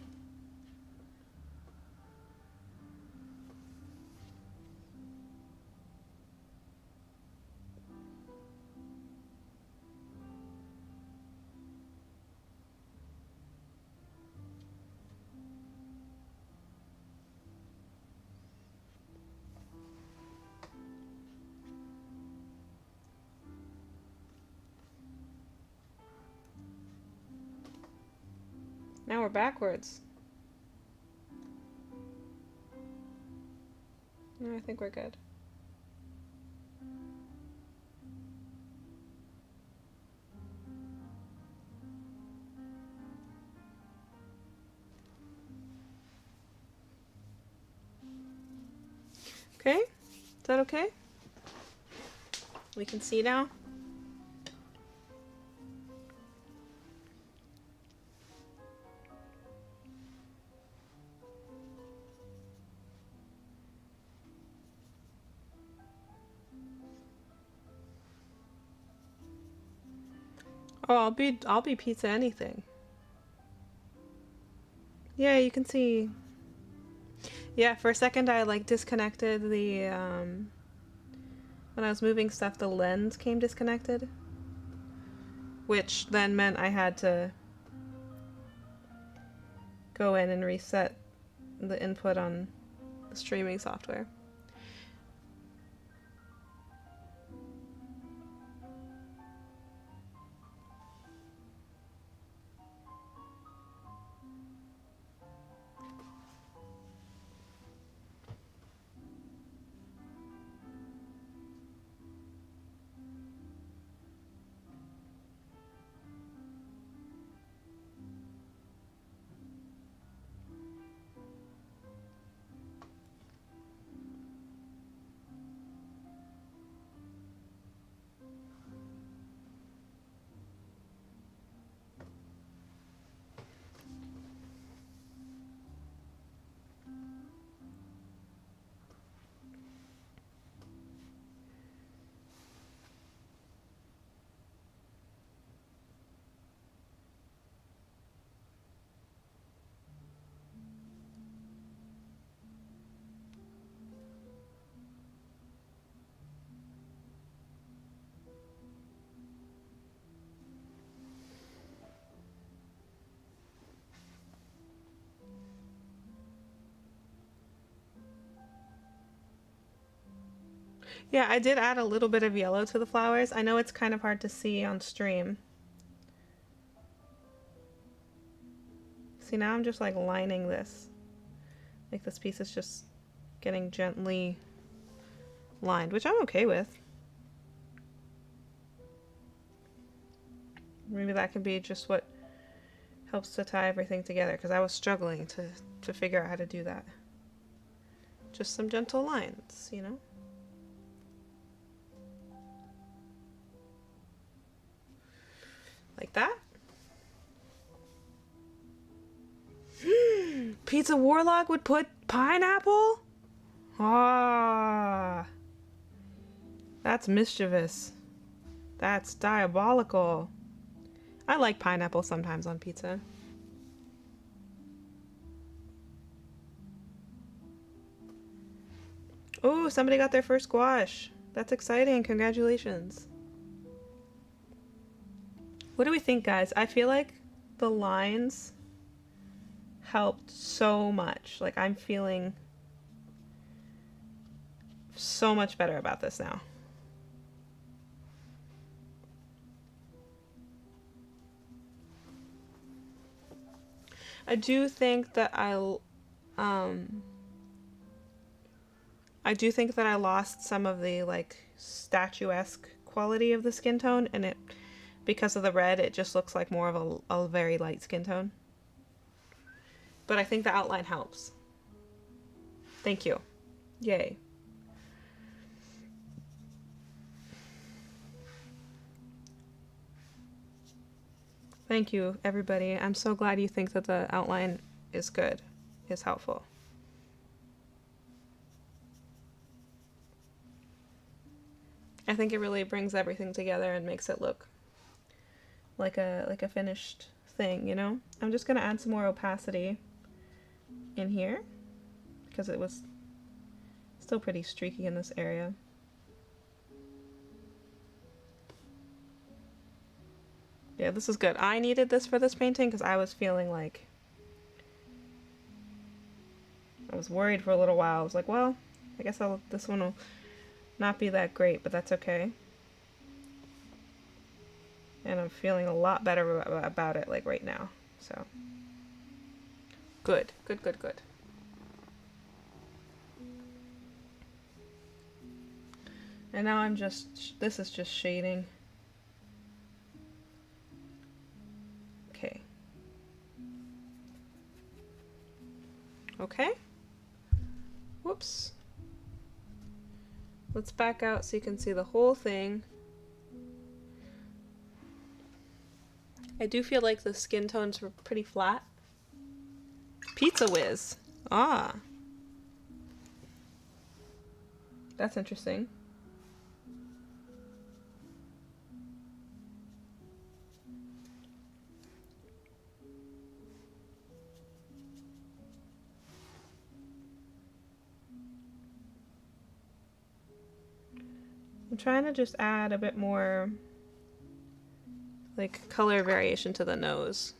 Now we're backwards. No, I think we're good. Okay? Is that okay? We can see now? Oh, I'll be pizza anything. Yeah, you can see. Yeah, for a second I like disconnected the, when I was moving stuff, the lens came disconnected. Which then meant I had to go in and reset the input on the streaming software. Yeah, I did add a little bit of yellow to the flowers. I know it's kind of hard to see on stream. See, now I'm just like lining this. Like this piece is just getting gently lined, which I'm okay with. Maybe that could be just what helps to tie everything together, because I was struggling to figure out how to do that. Just some gentle lines, you know? Like that. Pizza Warlock would put pineapple? Ah. That's mischievous. That's diabolical. I like pineapple sometimes on pizza. Oh, somebody got their first gouache. That's exciting. Congratulations. What do we think, guys? I feel like the lines helped so much. Like, I'm feeling so much better about this now. I do think that I do think that I lost some of the like statuesque quality of the skin tone, and it, because of the red, it just looks like more of a very light skin tone. But I think the outline helps. Thank you. Yay. Thank you, everybody. I'm so glad you think that the outline is good, is helpful. I think it really brings everything together and makes it look like a finished thing, you know? I'm just gonna add some more opacity in here because it was still pretty streaky in this area. Yeah, this is good. I needed this for this painting because I was feeling like I was worried for a little while. I was like, well, I guess this one will not be that great, but that's okay. And I'm feeling a lot better about it like right now. So good, good, good, good. And now I'm just, this is just shading. Okay. Okay. Whoops. Let's back out so you can see the whole thing. I do feel like the skin tones were pretty flat. Pizza Whiz. Ah. That's interesting. I'm trying to just add a bit more like color variation to the nose.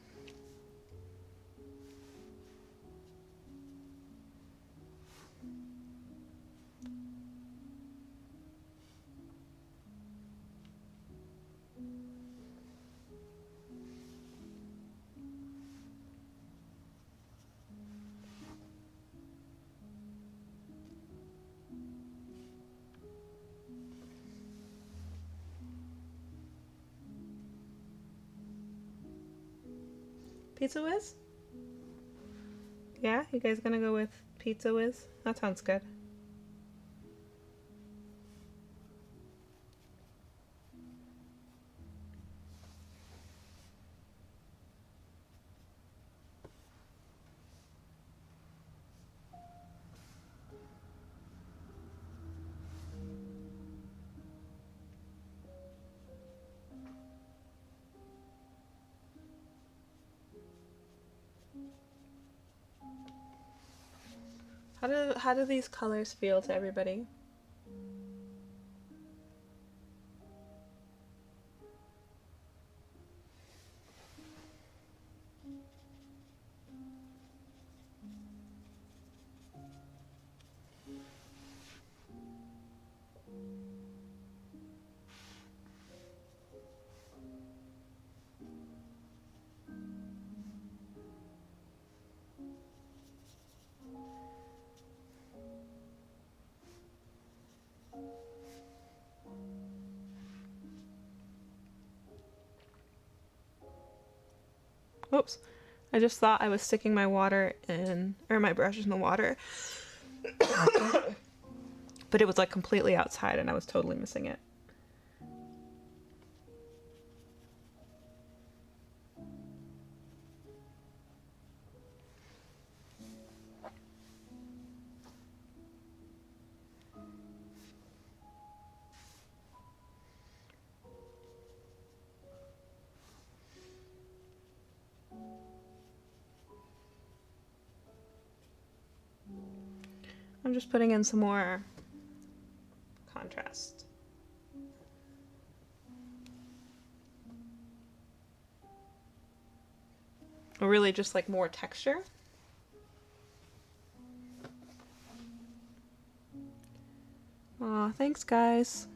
Pizza Whiz? Yeah, you guys gonna go with Pizza Whiz? That sounds good. How do these colors feel to everybody? Oops. I just thought I was sticking my water in, or my brush in the water. But it was like completely outside and I was totally missing it. I'm just putting in some more contrast. Or really just like more texture. Aw, thanks guys.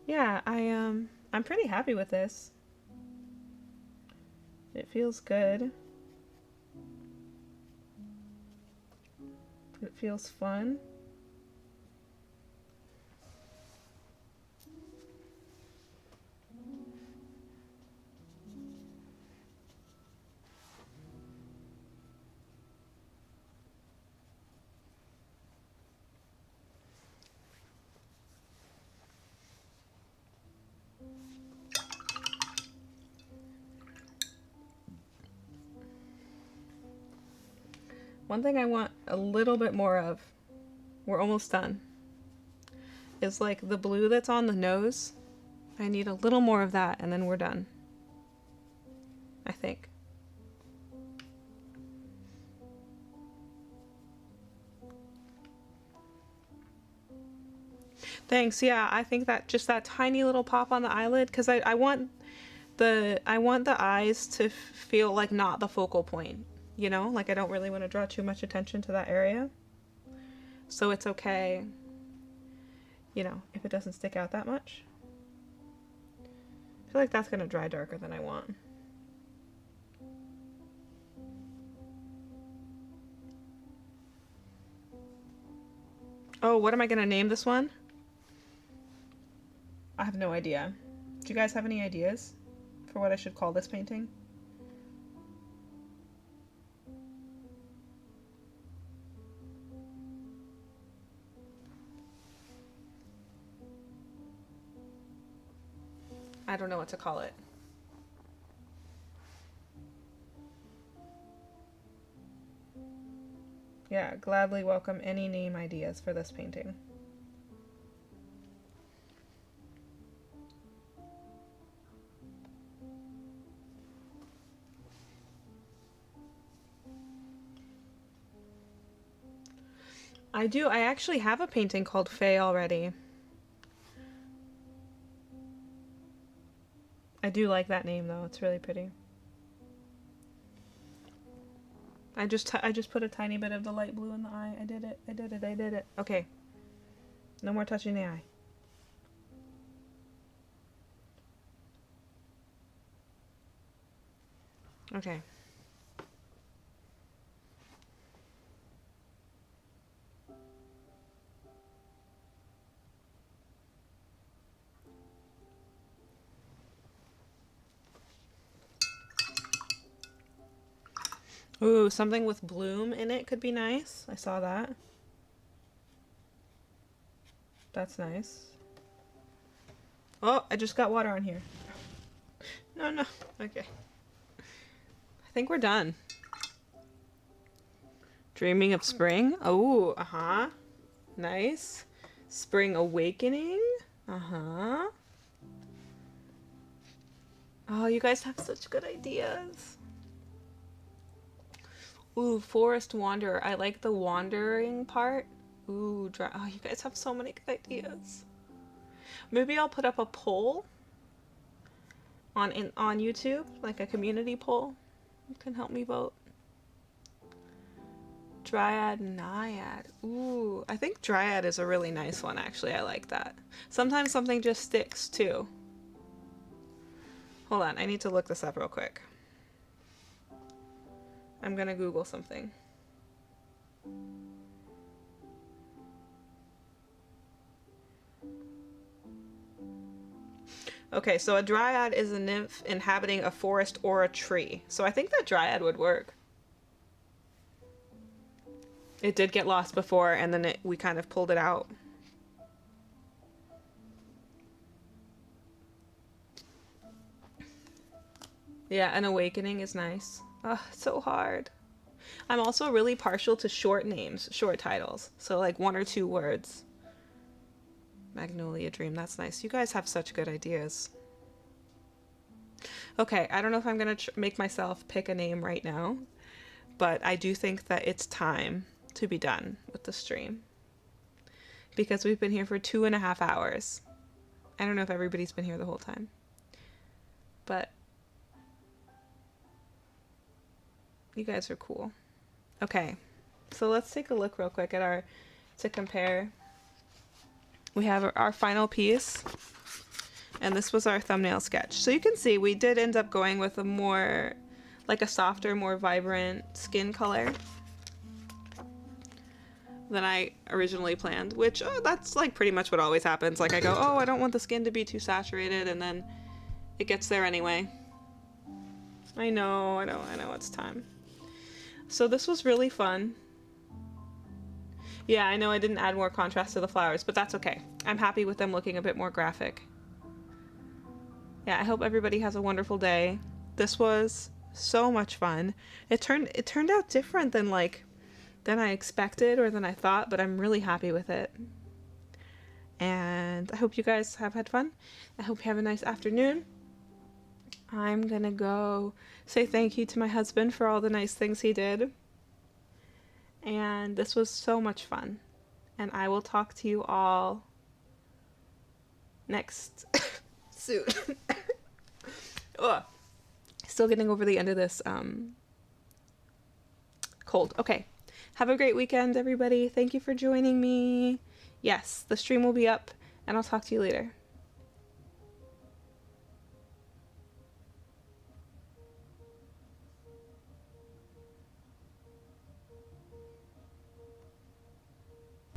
Yeah, I'm pretty happy with this. It feels good. It feels fun. One thing I want a little bit more of, we're almost done, is like the blue that's on the nose. I need a little more of that and then we're done, I think. Thanks, yeah, I think that just that tiny little pop on the eyelid, because I want the eyes to feel like not the focal point, you know? Like I don't really want to draw too much attention to that area. So it's okay, you know, if it doesn't stick out that much. I feel like that's gonna dry darker than I want. Oh, what am I gonna name this one? I have no idea. Do you guys have any ideas for what I should call this painting? I don't know what to call it. Yeah, gladly welcome any name ideas for this painting. I do. I actually have a painting called Faye already. I do like that name though. It's really pretty. I just put a tiny bit of the light blue in the eye. I did it. I did it. I did it. Okay. No more touching the eye. Okay. Ooh, something with bloom in it could be nice. I saw that. That's nice. Oh, I just got water on here. No, no. Okay. I think we're done. Dreaming of spring. Oh, uh-huh. Nice. Spring awakening. Uh-huh. Oh, you guys have such good ideas. Ooh, forest wanderer. I like the wandering part. Ooh, oh, you guys have so many good ideas. Maybe I'll put up a poll on YouTube, like a community poll. You can help me vote. Dryad, Naiad. Ooh, I think Dryad is a really nice one, actually. I like that. Sometimes something just sticks, too. Hold on, I need to look this up real quick. I'm gonna Google something. Okay, so a dryad is a nymph inhabiting a forest or a tree. So I think that dryad would work. It did get lost before, and then we kind of pulled it out. Yeah, an awakening is nice. Ugh, so hard. I'm also really partial to short names, short titles. So like 1 or 2 words. Magnolia Dream, that's nice. You guys have such good ideas. Okay, I don't know if I'm gonna make myself pick a name right now, but I do think that it's time to be done with the stream. Because we've been here for 2.5 hours. I don't know if everybody's been here the whole time. But you guys are cool. Okay, so let's take a look real quick at to compare. We have our final piece, and this was our thumbnail sketch. So you can see we did end up going with a more, like a softer, more vibrant skin color than I originally planned, which, that's like pretty much what always happens. Like I go, oh, I don't want the skin to be too saturated, and then it gets there anyway. I know, it's time. So this was really fun. Yeah, I know I didn't add more contrast to the flowers, but that's okay. I'm happy with them looking a bit more graphic. Yeah, I hope everybody has a wonderful day. This was so much fun. It turned out different than I expected or than I thought, but I'm really happy with it. And I hope you guys have had fun. I hope you have a nice afternoon. I'm gonna go say thank you to my husband for all the nice things he did. And this was so much fun. And I will talk to you all next soon. Ugh. Still getting over the end of this cold. Okay. Have a great weekend, everybody. Thank you for joining me. Yes, the stream will be up, and I'll talk to you later.